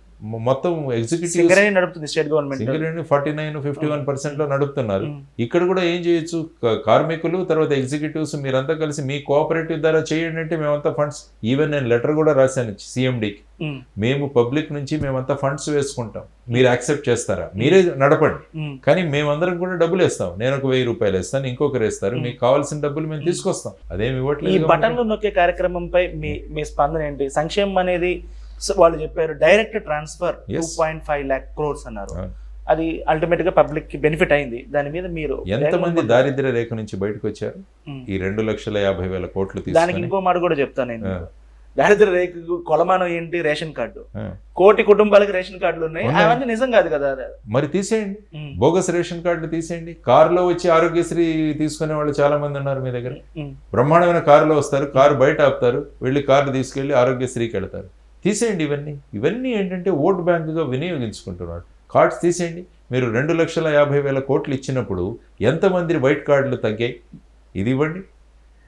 మొత్తం ఎగ్జిక్యూటివ్ నడుపుతుంది స్టేట్ గవర్నమెంట్, 49-51% నడుపుతున్నారు. ఇక్కడ కూడా ఏం చేయొచ్చు, కార్మికులు తర్వాత ఎగ్జిక్యూటివ్స్ మీరంతా కలిసి మీ కోఆపరేటివ్ ద్వారా చేయండి అంటే మేమంతా ఫండ్స్, ఈవెన్ నేను లెటర్ కూడా రాశాను CMDకి, మేము పబ్లిక్ నుంచి మేమంతా ఫండ్స్ వేసుకుంటాం, మీరు యాక్సెప్ట్ చేస్తారా, మీరే నడపండి, కానీ మేమందరం కూడా డబ్బులు వేస్తాం, నేను ఒక 1000 రూపాయలు వేస్తాను, ఇంకొకరు వేస్తారు, మీకు కావాల్సిన డబ్బులు మేము తీసుకొస్తాం, అదేమి ఇవ్వట్లేదు. ఈ బటన్లు నొక్కే కార్యక్రమంపై మీ స్పందన ఏంటి? సంక్షేమం అనేది వాళ్ళు చెప్పారు డైరెక్ట్ ట్రాన్స్ఫర్ 2.5 lakh crores అన్నారు, అది అల్టిమేట్ గా పబ్లిక్ కి బెనిఫిట్ అయింది. దాని మీద మీరు ఎంతమంది దారిద్ర్య రేఖ నుంచి బయటకు వచ్చారు ఈ 2,50,000 కోట్లు తీసుకొని? దానికి ఇంకో మాట కూడా చెప్తాను నేను, దారిద్ర్య రేఖకు కొలమానం ఏంటి? Ration card. 1 కోటి కుటుంబాలకు రేషన్ కార్డులు ఉన్నాయి, అవన్నీ నిజం కాదు కదా. మరి తీసేయండి, బోగస్ రేషన్ కార్డులు తీసేయండి. కారులో వచ్చి ఆరోగ్యశ్రీ తీసుకునే వాళ్ళు చాలా మంది ఉన్నారు మీ దగ్గర, బ్రహ్మాండమైన కారులో వస్తారు, కారు బయట ఆపుతారు, వెళ్ళి కారు తీసుకెళ్లి ఆరోగ్యశ్రీకి వెళ్తారు. తీసేయండి ఇవన్నీ ఏంటంటే ఓటు బ్యాంకుగా వినియోగించుకుంటున్నారు. కార్డ్స్ తీసేయండి. మీరు 2,50,000 కోట్లు ఇచ్చినప్పుడు ఎంతమంది వైట్ కార్డులు తగ్గాయి? ఇది ఇవ్వండి,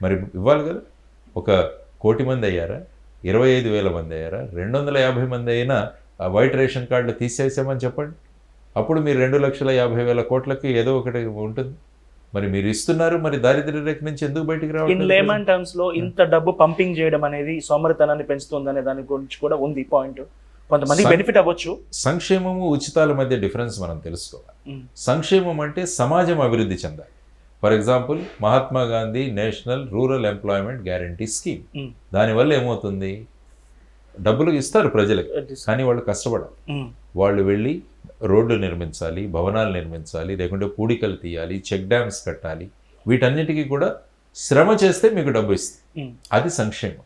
మరి ఇవ్వాలి కదా. 1 కోటి మంది అయ్యారా, 25,000 మంది అయ్యారా, 250 మంది అయినా ఆ వైట్ రేషన్ కార్డులు తీసేసామని చెప్పండి. అప్పుడు మీరు 2,50,000 కోట్లకి ఏదో ఒకటి ఉంటుంది. మరి మీరు ఇస్తున్నారు, మరి దారిద్ర్య రేఖ నుంచి ఎందుకు బయటికి రావాలి? ఇన్ లేమన్ టర్మ్స్ లో ఇంత డబ్బు పంపింగ్ చేయడం అనేది సోమరితనాన్ని పెంచుతుందనే దాని గురించి కూడా ఉంది పాయింట్. కొంతమంది బెనిఫిట్ అవ్వచ్చు. సంక్షేమము ఉచితాల మధ్య డిఫరెన్స్ మనం తెలుసుకోవాలి. సంక్షేమం అంటే సమాజం అభివృద్ధి చెందాలి. For example Mahatma Gandhi national rural employment guarantee scheme, దానివల్ల ఏమవుతుంది, డబ్బులు ఇస్తారు ప్రజలకు, కానీ వాళ్ళు కష్టపడాలి. వాళ్ళు వెళ్ళి రోడ్లు నిర్మించాలి, భవనాలు నిర్మించాలి, లేకుంటే పూడికలు తీయాలి, చెక్ డ్యామ్స్ కట్టాలి, వీటన్నిటికీ కూడా శ్రమ చేస్తే మీకు డబ్బు ఇస్తుంది, అది సంక్షేమం.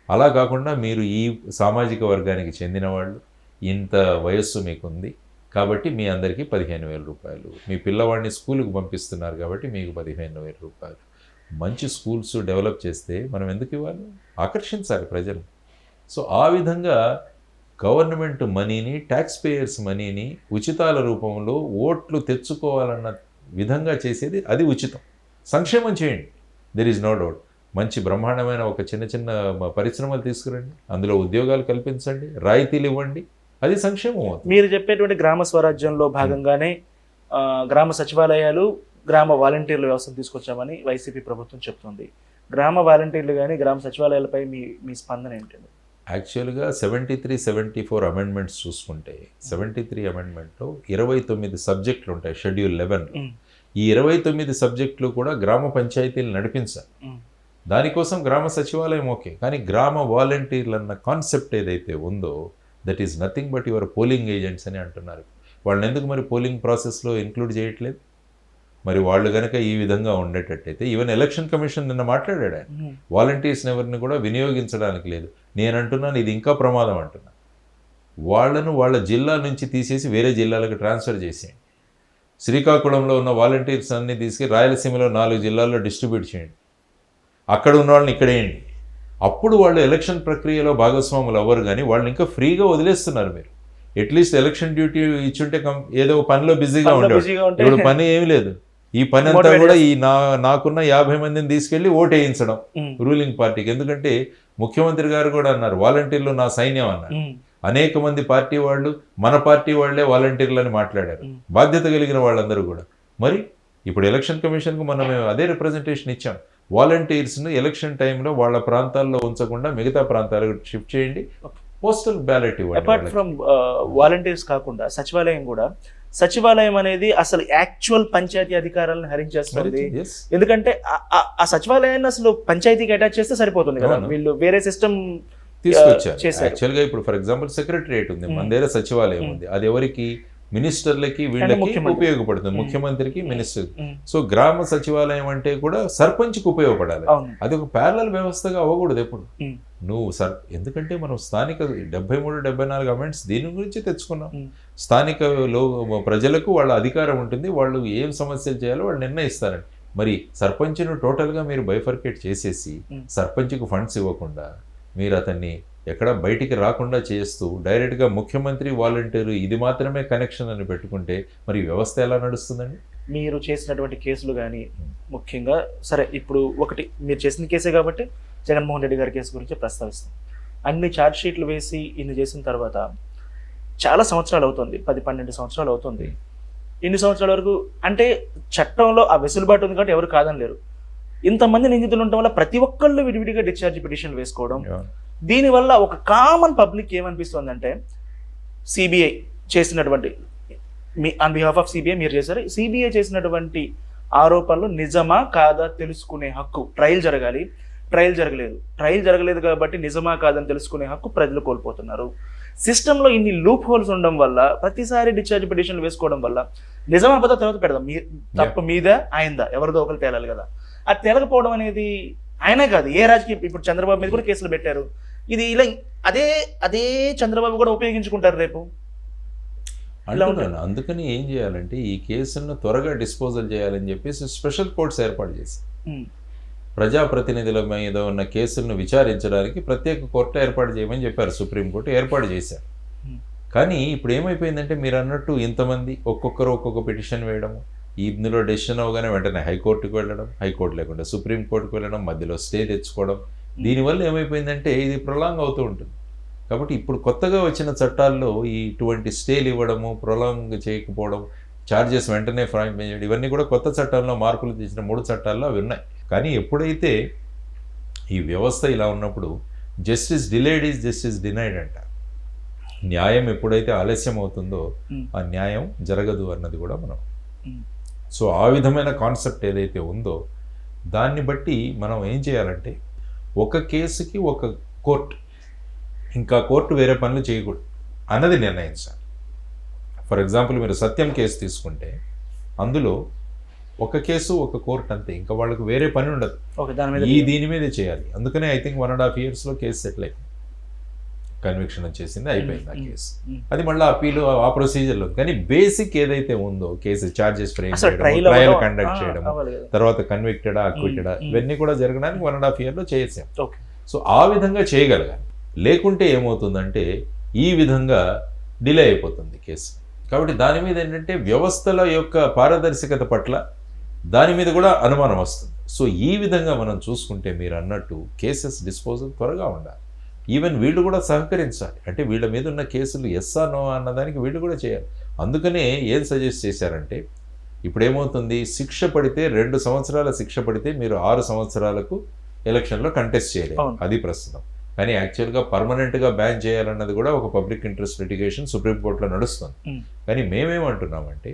అలా కాకుండా మీరు ఈ సామాజిక వర్గానికి చెందిన వాళ్ళు, ఇంత వయస్సు మీకుంది కాబట్టి మీ అందరికీ 15,000 రూపాయలు, మీ పిల్లవాడిని స్కూల్కి పంపిస్తున్నారు కాబట్టి మీకు 15,000 రూపాయలు. మంచి స్కూల్స్ డెవలప్ చేస్తే మనం ఎందుకు ఇవ్వాలి? ఆకర్షించాలి ప్రజలు. సో ఆ విధంగా గవర్నమెంట్ మనీని, ట్యాక్స్ పేయర్స్ మనీని ఉచితాల రూపంలో ఓట్లు తెచ్చుకోవాలన్న విధంగా చేసేది అది ఉచితం. సంక్షేమం చేయండి, దెర్ ఈజ్ నో డౌట్. మంచి బ్రహ్మాండమైన ఒక చిన్న పరిశ్రమలు తీసుకురండి, అందులో ఉద్యోగాలు కల్పించండి, రాయితీలు ఇవ్వండి, అది సంక్షేమం అవుతుంది. మీరు చెప్పేటువంటి గ్రామ స్వరాజ్యంలో భాగంగానే గ్రామ సచివాలయాలు, గ్రామ వాలంటీర్ల వ్యవస్థను తీసుకొచ్చామని వైసీపీ ప్రభుత్వం చెప్తుంది. గ్రామ వాలంటీర్లు కానీ గ్రామ సచివాలయాలపై మీ స్పందన ఏంటండి? యాక్చువల్గా 73-74 అమెండ్మెంట్స్ చూసుకుంటే 73 అమెండ్మెంట్లో 29 సబ్జెక్టులు ఉంటాయి షెడ్యూల్ 11లో. ఈ 29 సబ్జెక్టులు కూడా గ్రామ పంచాయతీలు నడిపించాలి. దానికోసం గ్రామ సచివాలయం ఓకే, కానీ గ్రామ వాలంటీర్లు అన్న కాన్సెప్ట్ ఏదైతే ఉందో that is nothing but your polling agents అని అంటున్నారు. వాళ్ళని ఎందుకు మరి పోలింగ్ ప్రాసెస్లో ఇంక్లూడ్ చేయట్లేదు? మరి వాళ్ళు కనుక ఈ విధంగా ఉండేటట్టయితే, ఈవెన్ ఎలక్షన్ కమిషన్ నిన్న మాట్లాడాడు ఆయన, వాలంటీర్స్ని ఎవరిని కూడా వినియోగించడానికి లేదు. నేను అంటున్నాను ఇది ఇంకా ప్రమాదం అంటున్నాను. వాళ్ళను వాళ్ళ జిల్లా నుంచి తీసేసి వేరే జిల్లాలకు ట్రాన్స్ఫర్ చేసేయండి. శ్రీకాకుళంలో ఉన్న వాలంటీర్స్ అన్ని తీసుకు రాయలసీమలో 4 జిల్లాల్లో డిస్ట్రిబ్యూట్ చేయండి, అక్కడ ఉన్న వాళ్ళని ఇక్కడేయండి. అప్పుడు వాళ్ళు ఎలక్షన్ ప్రక్రియలో భాగస్వాములు అవ్వరు, కానీ వాళ్ళని ఇంకా ఫ్రీగా వదిలేస్తున్నారు. మీరు అట్లీస్ట్ ఎలక్షన్ డ్యూటీ ఇచ్చుంటే ఏదో పనిలో బిజీగా ఉండేవాడు, ఇప్పుడు పని ఏమి లేదు. ఈ పని అంతా కూడా ఈ నాకున్న 50 మందిని తీసుకెళ్లి ఓటు వేయించడం రూలింగ్ పార్టీకి. ఎందుకంటే ముఖ్యమంత్రి గారు కూడా అన్నారు వాలంటీర్లు నా సైన్యం అన్నారు. అనేక మంది పార్టీ వాళ్ళు మన పార్టీ వాళ్లే వాలంటీర్లు అని మాట్లాడారు, బాధ్యత కలిగిన వాళ్ళందరూ కూడా. మరి ఇప్పుడు ఎలక్షన్ కమిషన్కు మనం అదే రిప్రజెంటేషన్ ఇచ్చాం. వాలంటీర్స్ను ఎలక్షన్ టైంలో వాళ్ళ ప్రాంతాల్లో ఉంచకుండా మిగతా ప్రాంతాలకు షిఫ్ట్ చేయండి, పోస్టల్ బ్యాలెట్ ఇవ్వండి. అపార్ట్ ఫ్రమ్ వాలంటీర్స్ కాకుండా సచివాలయం అనేది అసలు యాక్చువల్ పంచాయతీ అధికారాలను హరించేస్తుంది. ఎందుకంటే ఆ సచివాలయాన్ని అసలు పంచాయతీకి అటాచ్ చేస్తే సరిపోతుంది కదా, వీళ్ళు వేరే సిస్టమ్ తీసుకొచ్చారు. యాక్చువల్గా ఇప్పుడు ఫర్ ఎగ్జాంపుల్ సెక్రటరియట్ ఉంది, మన దగ్గర సచివాలయం ఉంది, అది ఎవరికి, మినిస్టర్లకి వీళ్ళకి ఉపయోగపడుతుంది, ముఖ్యమంత్రికి మినిస్టర్. సో గ్రామ సచివాలయం అంటే కూడా సర్పంచ్కి ఉపయోగపడాలి. అది ఒక ప్యారలల్ వ్యవస్థగా అవ్వకూడదు ఎప్పుడు. నువ్వు ఎందుకంటే మనం స్థానిక 73-74 అమెండ్స్ దీని గురించి తెచ్చుకున్నాం. స్థానిక ప్రజలకు వాళ్ళ అధికారం ఉంటుంది, వాళ్ళు ఏం సమస్యలు చేయాలో వాళ్ళు నిర్ణయిస్తారండి. మరి సర్పంచ్ను టోటల్గా మీరు బైఫర్కేట్ చేసేసి సర్పంచ్కి ఫండ్స్ ఇవ్వకుండా మీరు అతన్ని ఎక్కడ బయటికి రాకుండా చేస్తూ డైరెక్ట్గా ముఖ్యమంత్రి వాలంటీరు ఇది మాత్రమే కనెక్షన్ అని పెట్టుకుంటే మరి వ్యవస్థ ఎలా నడుస్తుందండి? మీరు చేసినటువంటి కేసులు కానీ ముఖ్యంగా సరే, ఇప్పుడు ఒకటి మీరు చేసిన కేసే కాబట్టి జగన్మోహన్ రెడ్డి గారి కేసు గురించి ప్రస్తావిస్తాం. అన్ని ఛార్జ్ షీట్లు వేసి ఇన్ని చేసిన తర్వాత చాలా సంవత్సరాలు అవుతుంది, 10-12 సంవత్సరాలు అవుతుంది. ఇన్ని సంవత్సరాల వరకు అంటే చట్టంలో ఆ వెసులుబాటు ఉంది కాబట్టి ఎవరు కాదని లేరు. ఇంతమంది నిందితులు ఉండటం వల్ల ప్రతి ఒక్కళ్ళు విడివిడిగా డిశ్చార్జ్ పిటిషన్లు వేసుకోవడం, దీనివల్ల ఒక కామన్ పబ్లిక్ ఏమనిపిస్తుందంటే సిబిఐ చేసినటువంటి ఆన్ బిహాఫ్ ఆఫ్ సిబిఐ మీరు చేశారు, సిబిఐ చేసినటువంటి ఆరోపణలు నిజమా కాదా తెలుసుకునే హక్కు, ట్రయల్ జరగలేదు కాబట్టి నిజమా కాదని తెలుసుకునే హక్కు ప్రజలు కోల్పోతున్నారు. సిస్టంలో ఇన్ని లూప్ హోల్స్ ఉండడం వల్ల ప్రతిసారి డిశ్చార్జ్ పిటిషన్లు వేసుకోవడం వల్ల నిజమా పదా తర్వాత పెడదాం, తప్ప మీద ఆయనదా ఎవరిదో ఒకరు తేలాలి కదా. అది తేలకపోవడం అనేది ఆయనే కాదు, ఏ రాజకీయ, ఇప్పుడు చంద్రబాబు మీద కూడా కేసులు పెట్టారు. ఇది ఇలా అదే చంద్రబాబు కూడా ఉపయోగించుకుంటారు రేపు. అందుకని ఏం చేయాలంటే ఈ కేసులను త్వరగా డిస్పోజల్ చేయాలని చెప్పేసి స్పెషల్ కోర్ట్స్ ఏర్పాటు చేసి ప్రజాప్రతినిధుల మీద ఉన్న కేసులను విచారించడానికి ప్రత్యేక కోర్టు ఏర్పాటు చేయమని చెప్పారు. సుప్రీంకోర్టు ఏర్పాటు చేశారు. కానీ ఇప్పుడు ఏమైపోయిందంటే మీరు అన్నట్టు ఇంతమంది ఒక్కొక్కరు ఒక్కొక్క పిటిషన్ వేయడము, ఇందులో డెసిషన్ అవగానే వెంటనే హైకోర్టుకు వెళ్ళడం, హైకోర్టు లేకుండా సుప్రీంకోర్టుకు వెళ్ళడం, మధ్యలో స్టే తెచ్చుకోవడం, దీనివల్ల ఏమైపోయిందంటే ఇది ప్రొలాంగ్ అవుతూ ఉంటుంది. కాబట్టి ఇప్పుడు కొత్తగా వచ్చిన చట్టాల్లో ఇటువంటి స్టేలు ఇవ్వడము, ప్రొలాంగ్ చేయకపోవడం, ఛార్జెస్ వెంటనే ఫ్రాంక్ చేయడం, ఇవన్నీ కూడా కొత్త చట్టాల్లో మార్పులు తెచ్చిన 3 చట్టాల్లో అవి ఉన్నాయి. కానీ ఎప్పుడైతే ఈ వ్యవస్థ ఇలా ఉన్నప్పుడు justice delayed is justice denied అంటారు. న్యాయం ఎప్పుడైతే ఆలస్యం అవుతుందో ఆ న్యాయం జరగదు అన్నది కూడా మనం. సో ఆ విధమైన కాన్సెప్ట్ ఏదైతే ఉందో దాన్ని బట్టి మనం ఏం చేయాలంటే ఒక కేసుకి ఒక కోర్టు, ఇంకా కోర్టు వేరే పనులు చేయకూడదు అన్నది నిర్ణయించాలి. ఫర్ ఎగ్జాంపుల్ మీరు సత్యం కేసు తీసుకుంటే అందులో ఒక కేసు ఒక కోర్టు అంతే, ఇంకా వాళ్ళకి వేరే పని ఉండదు, దీని మీదే చేయాలి. అందుకనే ఐ థింక్ 1.5 yearsలో కేసు సెటిల్ అయిపోయింది, కన్విక్షన్ వచ్చేసింది, అయిపోయింది ఆ కేసు. అది మళ్ళీ అప్పీలు ఆ ప్రొసీజర్లో. కానీ బేసిక్ ఏదైతే ఉందో కేసు ఛార్జెస్ ఫ్రేమ్ చేయడం, ట్రయల్ కండక్ట్ చేయడం, తర్వాత కన్విక్టెడా అక్విటెడా ఇవన్నీ కూడా జరగడానికి 1.5 yearలో చేసాం. సో ఆ విధంగా చేయగలగాలి. లేకుంటే ఏమవుతుందంటే ఈ విధంగా డిలే అయిపోతుంది కేసు. కాబట్టి దాని మీద ఏంటంటే వ్యవస్థల యొక్క పారదర్శకత పట్ల దాని మీద కూడా అనుమానం వస్తుంది. సో ఈ విధంగా మనం చూసుకుంటే మీరు అన్నట్టు కేసెస్ డిస్పోజల్ త్వరగా ఉండాలి. ఈవెన్ వీళ్ళు కూడా సహకరించాలి. అంటే వీళ్ళ మీద ఉన్న కేసులు ఎస్ఆ నో అన్నదానికి వీళ్ళు కూడా చేయాలి. అందుకనే ఏం సజెస్ట్ చేశారంటే ఇప్పుడు ఏమవుతుంది, శిక్ష పడితే 2 సంవత్సరాల శిక్ష పడితే మీరు 6 సంవత్సరాలకు ఎలక్షన్లో కంటెస్ట్ చేయలేదు, అది ప్రస్తుతం. కానీ యాక్చువల్గా పర్మనెంట్గా బ్యాన్ చేయాలన్నది కూడా ఒక పబ్లిక్ ఇంట్రెస్ట్ లిటిగేషన్ సుప్రీంకోర్టులో నడుస్తుంది. కానీ మేమేమంటున్నామంటే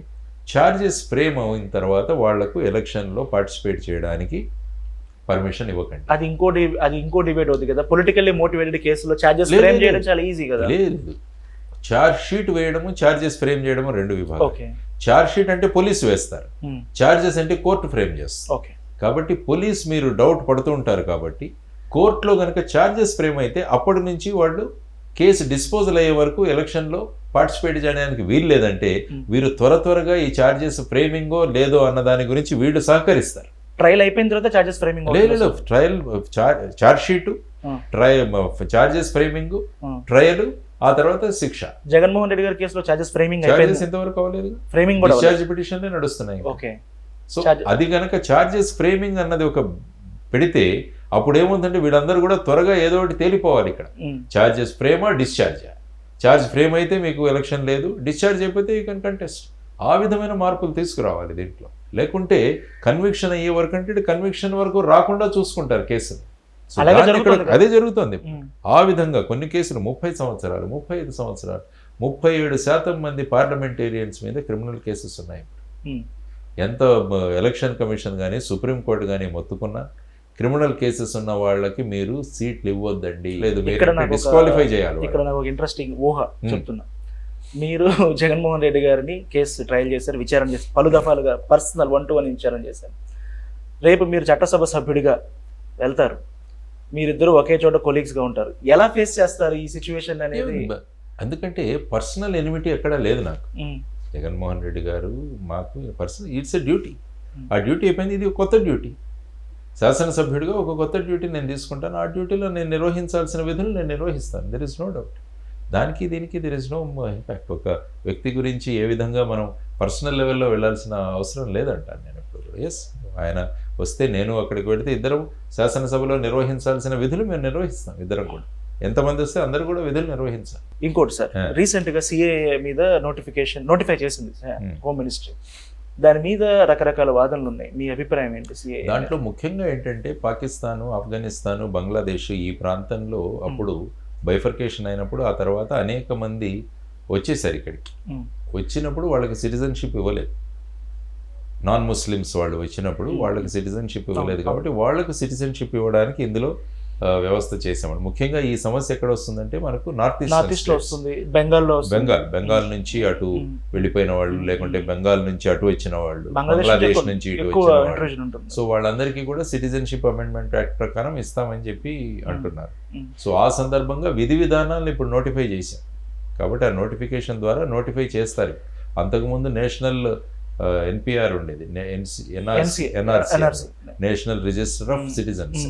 ఛార్జెస్ ఫ్రేమ్ అయిన తర్వాత వాళ్లకు ఎలక్షన్లో పార్టిసిపేట్ చేయడానికి పర్మిషన్ ఇవ్వకండి. అది ఇంకో డిబేట్ అవుతుంది కదా, పొలిటికల్లీ మోటివేటెడ్ కేసులో ఛార్జెస్ ఫ్రేమ్ చేయడం చాలా ఈజీ కదా. లేదు, ఛార్జ్ షీట్ వేయడము ఛార్జెస్ ఫ్రేమ్ చేయడము 2 విభాగాలు. ఛార్జ్ షీట్ అంటే పోలీసు వేస్తారు, ఛార్జెస్ అంటే కోర్టు ఫ్రేమ్ చేస్తారు. కాబట్టి పోలీస్ మీరు డౌట్ పడుతూ ఉంటారు కాబట్టి కోర్టులో కనుక ఛార్జెస్ ఫ్రేమ్ అయితే అప్పటి నుంచి వాళ్ళు కేసు డిస్పోజల్ అయ్యే వరకు ఎలక్షన్లో పార్టిసిపేట్ చేయడానికి వీలు లేదంటే వీరు త్వరగా ఈ ఛార్జెస్ ఫ్రేమింగో లేదో అన్న దాని గురించి వీళ్ళు సహకరిస్తారు. ట్రయల్ అయిపోయిన తర్వాత ఛార్జెస్ ఫ్రేమింగ్ లేదు, trial charge sheet, charges framing, trial, ఆ తర్వాత శిక్ష. జగన్మోహన్ రెడ్డి గారి కేసులో ఛార్జెస్ ఫ్రేమింగ్ ఎంతవరకు అవ్వలేదు, ఫ్రేమింగ్ కూడా డిశ్చార్జ్ పిటిషన్లే నడుస్తున్నాయి. సో అది కనుక ఛార్జెస్ ఫ్రేమింగ్ అన్నది ఒక పెడితే అప్పుడు ఏముందంటే వీళ్ళందరూ కూడా త్వరగా ఏదో ఒకటి తేలిపోవాలి. ఇక్కడ ఛార్జెస్ ఫ్రేమా డిశ్చార్జా, ఛార్జ్ ఫ్రేమ్ అయితే మీకు ఎలక్షన్ లేదు, డిశ్చార్జ్ అయిపోతే యూ కెన్ కంటెస్ట్. ఆ విధమైన మార్పులు తీసుకురావాలి దీంట్లో. లేకుంటే కన్విక్షన్ అయ్యే వరకు అంటే కన్విక్షన్ వరకు రాకుండా చూసుకుంటారు కేసులు. సో అలాగే దాన్ని జరుగుతుంది ఇక్కడ అదే జరుగుతుంది. ఉమ్, ఆ విధంగా కొన్ని కేసులు 30 సంవత్సరాలు 35 సంవత్సరాలు 37% మంది పార్లమెంటేరియన్స్ మీద క్రిమినల్ కేసెస్ ఉన్నాయి. ఉమ్, ఎంత ఎలక్షన్ కమిషన్ కానీ సుప్రీంకోర్టు కానీ మొత్తుకున్నా క్రిమినల్ కేసెస్ ఉన్న వాళ్ళకి మీరు సీట్లు ఇవ్వద్దండి, లేదు ఇక్కడ నాకు డిస్క్వాలిఫై చేయాలి. ఇక్కడ నాకు ఒక ఇంట్రెస్టింగ్ ఊహ చెప్తున్నా. మీరు జగన్మోహన్ రెడ్డి గారిని కేసు ట్రయల్ చేశారు, విచారణ చేశారు, పలు దఫాలుగా పర్సనల్ 1-to-1 విచారణ చేశారు. రేపు మీరు చట్టసభ సభ్యుడిగా వెళ్తారు, మీరిద్దరు ఒకే చోట కొలీగ్స్గా ఉంటారు. ఎలా ఫేస్ చేస్తారు ఈ సిచ్యువేషన్ అనేది? ఎందుకంటే పర్సనల్ ఎనిమిటీ ఎక్కడా లేదు నాకు. ఉమ్, జగన్మోహన్ రెడ్డి గారు మాకు పర్సనల్ ఇట్స్ ఎ డ్యూటీ. ఆ డ్యూటీ అయిపోయింది, ఇది ఒక కొత్త డ్యూటీ. శాసనసభ్యుడిగా ఒక కొత్త డ్యూటీ నేను తీసుకుంటాను. ఆ డ్యూటీలో నేను నిర్వహించాల్సిన విధులు నేను నిర్వహిస్తాను. There is no doubt. దానికి దీనికి దెర్ ఇస్ నో ఇంపాక్ట్. ఒక వ్యక్తి గురించి ఏ విధంగా మనం పర్సనల్ లెవెల్లో వెళ్ళాల్సిన అవసరం లేదంటాను నేను ఎప్పుడు. ఎస్, ఆయన వస్తే నేను అక్కడికి వెళితే ఇద్దరం శాసనసభలో నిర్వహించాల్సిన విధులు మేము నిర్వహిస్తాం. ఇద్దరం కూడా ఎంతమంది వస్తే అందరూ కూడా విధులు నిర్వహించాలి. ఇంకోటి సార్, రీసెంట్గా సిఏఏ మీద నోటిఫై చేసింది హోమ్ మినిస్ట్రీ. దాని మీద రకరకాల వాదనలు ఉన్నాయి. మీ అభిప్రాయం ఏంటి? సిఏఏ దాంట్లో ముఖ్యంగా ఏంటంటే పాకిస్తాను, ఆఫ్ఘనిస్తాను, బంగ్లాదేశ్ ఈ ప్రాంతంలో అప్పుడు బైఫర్కేషన్ అయినప్పుడు ఆ తర్వాత అనేక మంది వచ్చేసారు ఇక్కడికి. వచ్చినప్పుడు వాళ్ళకి సిటిజన్షిప్ ఇవ్వలేదు. నాన్ ముస్లిమ్స్ వాళ్ళు వచ్చినప్పుడు వాళ్ళకి సిటిజన్షిప్ ఇవ్వలేదు. కాబట్టి వాళ్ళకు సిటిజన్షిప్ ఇవ్వడానికి ఇందులో వ్యవస్థ చేసామండి. ముఖ్యంగా ఈ సమస్య ఎక్కడ వస్తుందంటే మనకు నార్త్ ఈస్ట్ వస్తుంది, బెంగాల్ నుంచి అటు వెళ్ళిపోయిన వాళ్ళు, లేకుంటే బెంగాల్ నుంచి అటు వచ్చిన వాళ్ళు, బంగ్లాదేశ్ నుంచి ఇటు వచ్చిన వాళ్ళు. సో వాళ్ళందరికీ కూడా సిటిజన్షిప్ అమెండ్మెంట్ యాక్ట్ ప్రకారం ఇస్తామని చెప్పి అంటున్నారు. సో ఆ సందర్భంగా విధి విధానాలను ఇప్పుడు నోటిఫై చేశాం. కాబట్టి ఆ నోటిఫికేషన్ ద్వారా నోటిఫై చేస్తారు. అంతకుముందు నేషనల్ ఎన్పిఆర్ ఉండేది, NRC national register of citizens.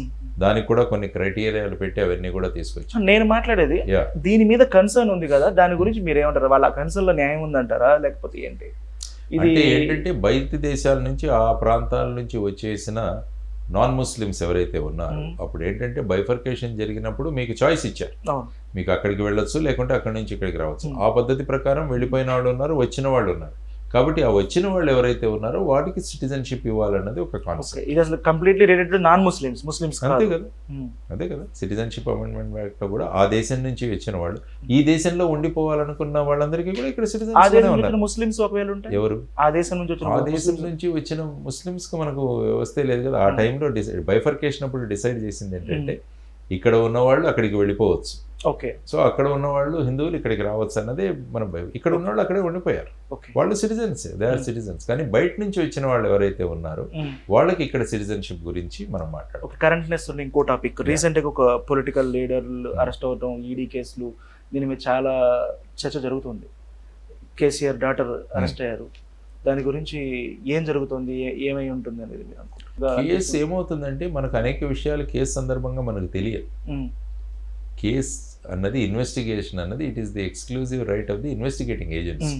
దానికి కూడా కొన్ని క్రైటీరియాలు పెట్టి అవన్నీ కూడా తీసుకొచ్చి నేను మాట్లాడేది దీని మీద కన్సర్న్ ఉంది కదా, దాని గురించి మీరు ఏమంటారు? వాళ్ళ కన్సర్న్ లో న్యాయం ఉందంటారా, లేకపోతే ఏంటి? ఇది ఏంటంటే బయటి దేశాల నుంచి ఆ ప్రాంతాల నుంచి వచ్చేసిన నాన్ ముస్లిమ్స్ ఎవరైతే ఉన్నారో అప్పుడు ఏంటంటే బైఫర్కేషన్ జరిగినప్పుడు మీకు చాయిస్ ఇచ్చారు. మీకు అక్కడికి వెళ్ళొచ్చు, లేకుంటే అక్కడి నుంచి ఇక్కడికి రావచ్చు. ఆ పద్ధతి ప్రకారం వెళ్ళిపోయిన వాళ్ళు ఉన్నారు, వచ్చిన వాళ్ళు ఉన్నారు. కాబట్టి ఆ వచ్చిన వాళ్ళు ఎవరైతే ఉన్నారో వాటికి సిటిజన్షిప్ ఇవ్వాలన్నది ఒక కాన్సెప్ట్. ఇది అసలు completely related to non Muslims. అంతే కదా, అదే కదా. సిటిజన్షిప్ అమెండ్మెంట్ యాక్ట్ లో కూడా ఆ దేశం నుంచి వచ్చిన వాళ్ళు, ఈ దేశంలో ఉండిపోవాలనుకున్న వాళ్ళందరికీ కూడా ఇక్కడ సిటిజన్స్ ముస్లిమ్స్ ఒకవేళ ఉంటారు. ఎవరు ఆ దేశం నుంచి వచ్చిన ముస్లిమ్స్ కి మనకు వ్యవస్థే లేదు కదా. ఆ టైంలో బైఫర్కేషన్ అప్పుడు డిసైడ్ చేసింది ఏంటంటే ఇక్కడ ఉన్న వాళ్ళు అక్కడికి వెళ్ళిపోవచ్చు. ఓకే. సో అక్కడ ఉన్న వాళ్ళు హిందువులు ఇక్కడికి రావచ్చు అన్నదే మన ఇక్కడ ఉన్న వాళ్ళు అక్కడే ఉండిపోయారు. వాళ్ళు సిటిజన్స్, దే ఆర్ సిటిజన్స్. కానీ బయట నుంచి వచ్చిన వాళ్ళు ఎవరైతే ఉన్నారో వాళ్ళకి ఇక్కడ సిటిజన్షిప్ గురించి మనం మాట్లాడాలి. కరెంట్నెస్ ఉన్న ఇంకో టాపిక్, రీసెంట్ గా ఒక పొలిటికల్ లీడర్లు అరెస్ట్ అవడం, ఈడీ కేసులు, దీని మీద చాలా చర్చ జరుగుతుంది. కేసీఆర్ డాటర్ అరెస్ట్ అయ్యారు. దాని గురించి ఏం జరుగుతుంది, ఏమై ఉంటుంది అనేది మీరు అనుకుంటున్నారు? కేసు ఏమవుతుందంటే మనకు అనేక విషయాలు కేసు సందర్భంగా మనకు తెలియదు. కేస్ అన్నది, ఇన్వెస్టిగేషన్ అన్నది it is the exclusive right of the investigating agency.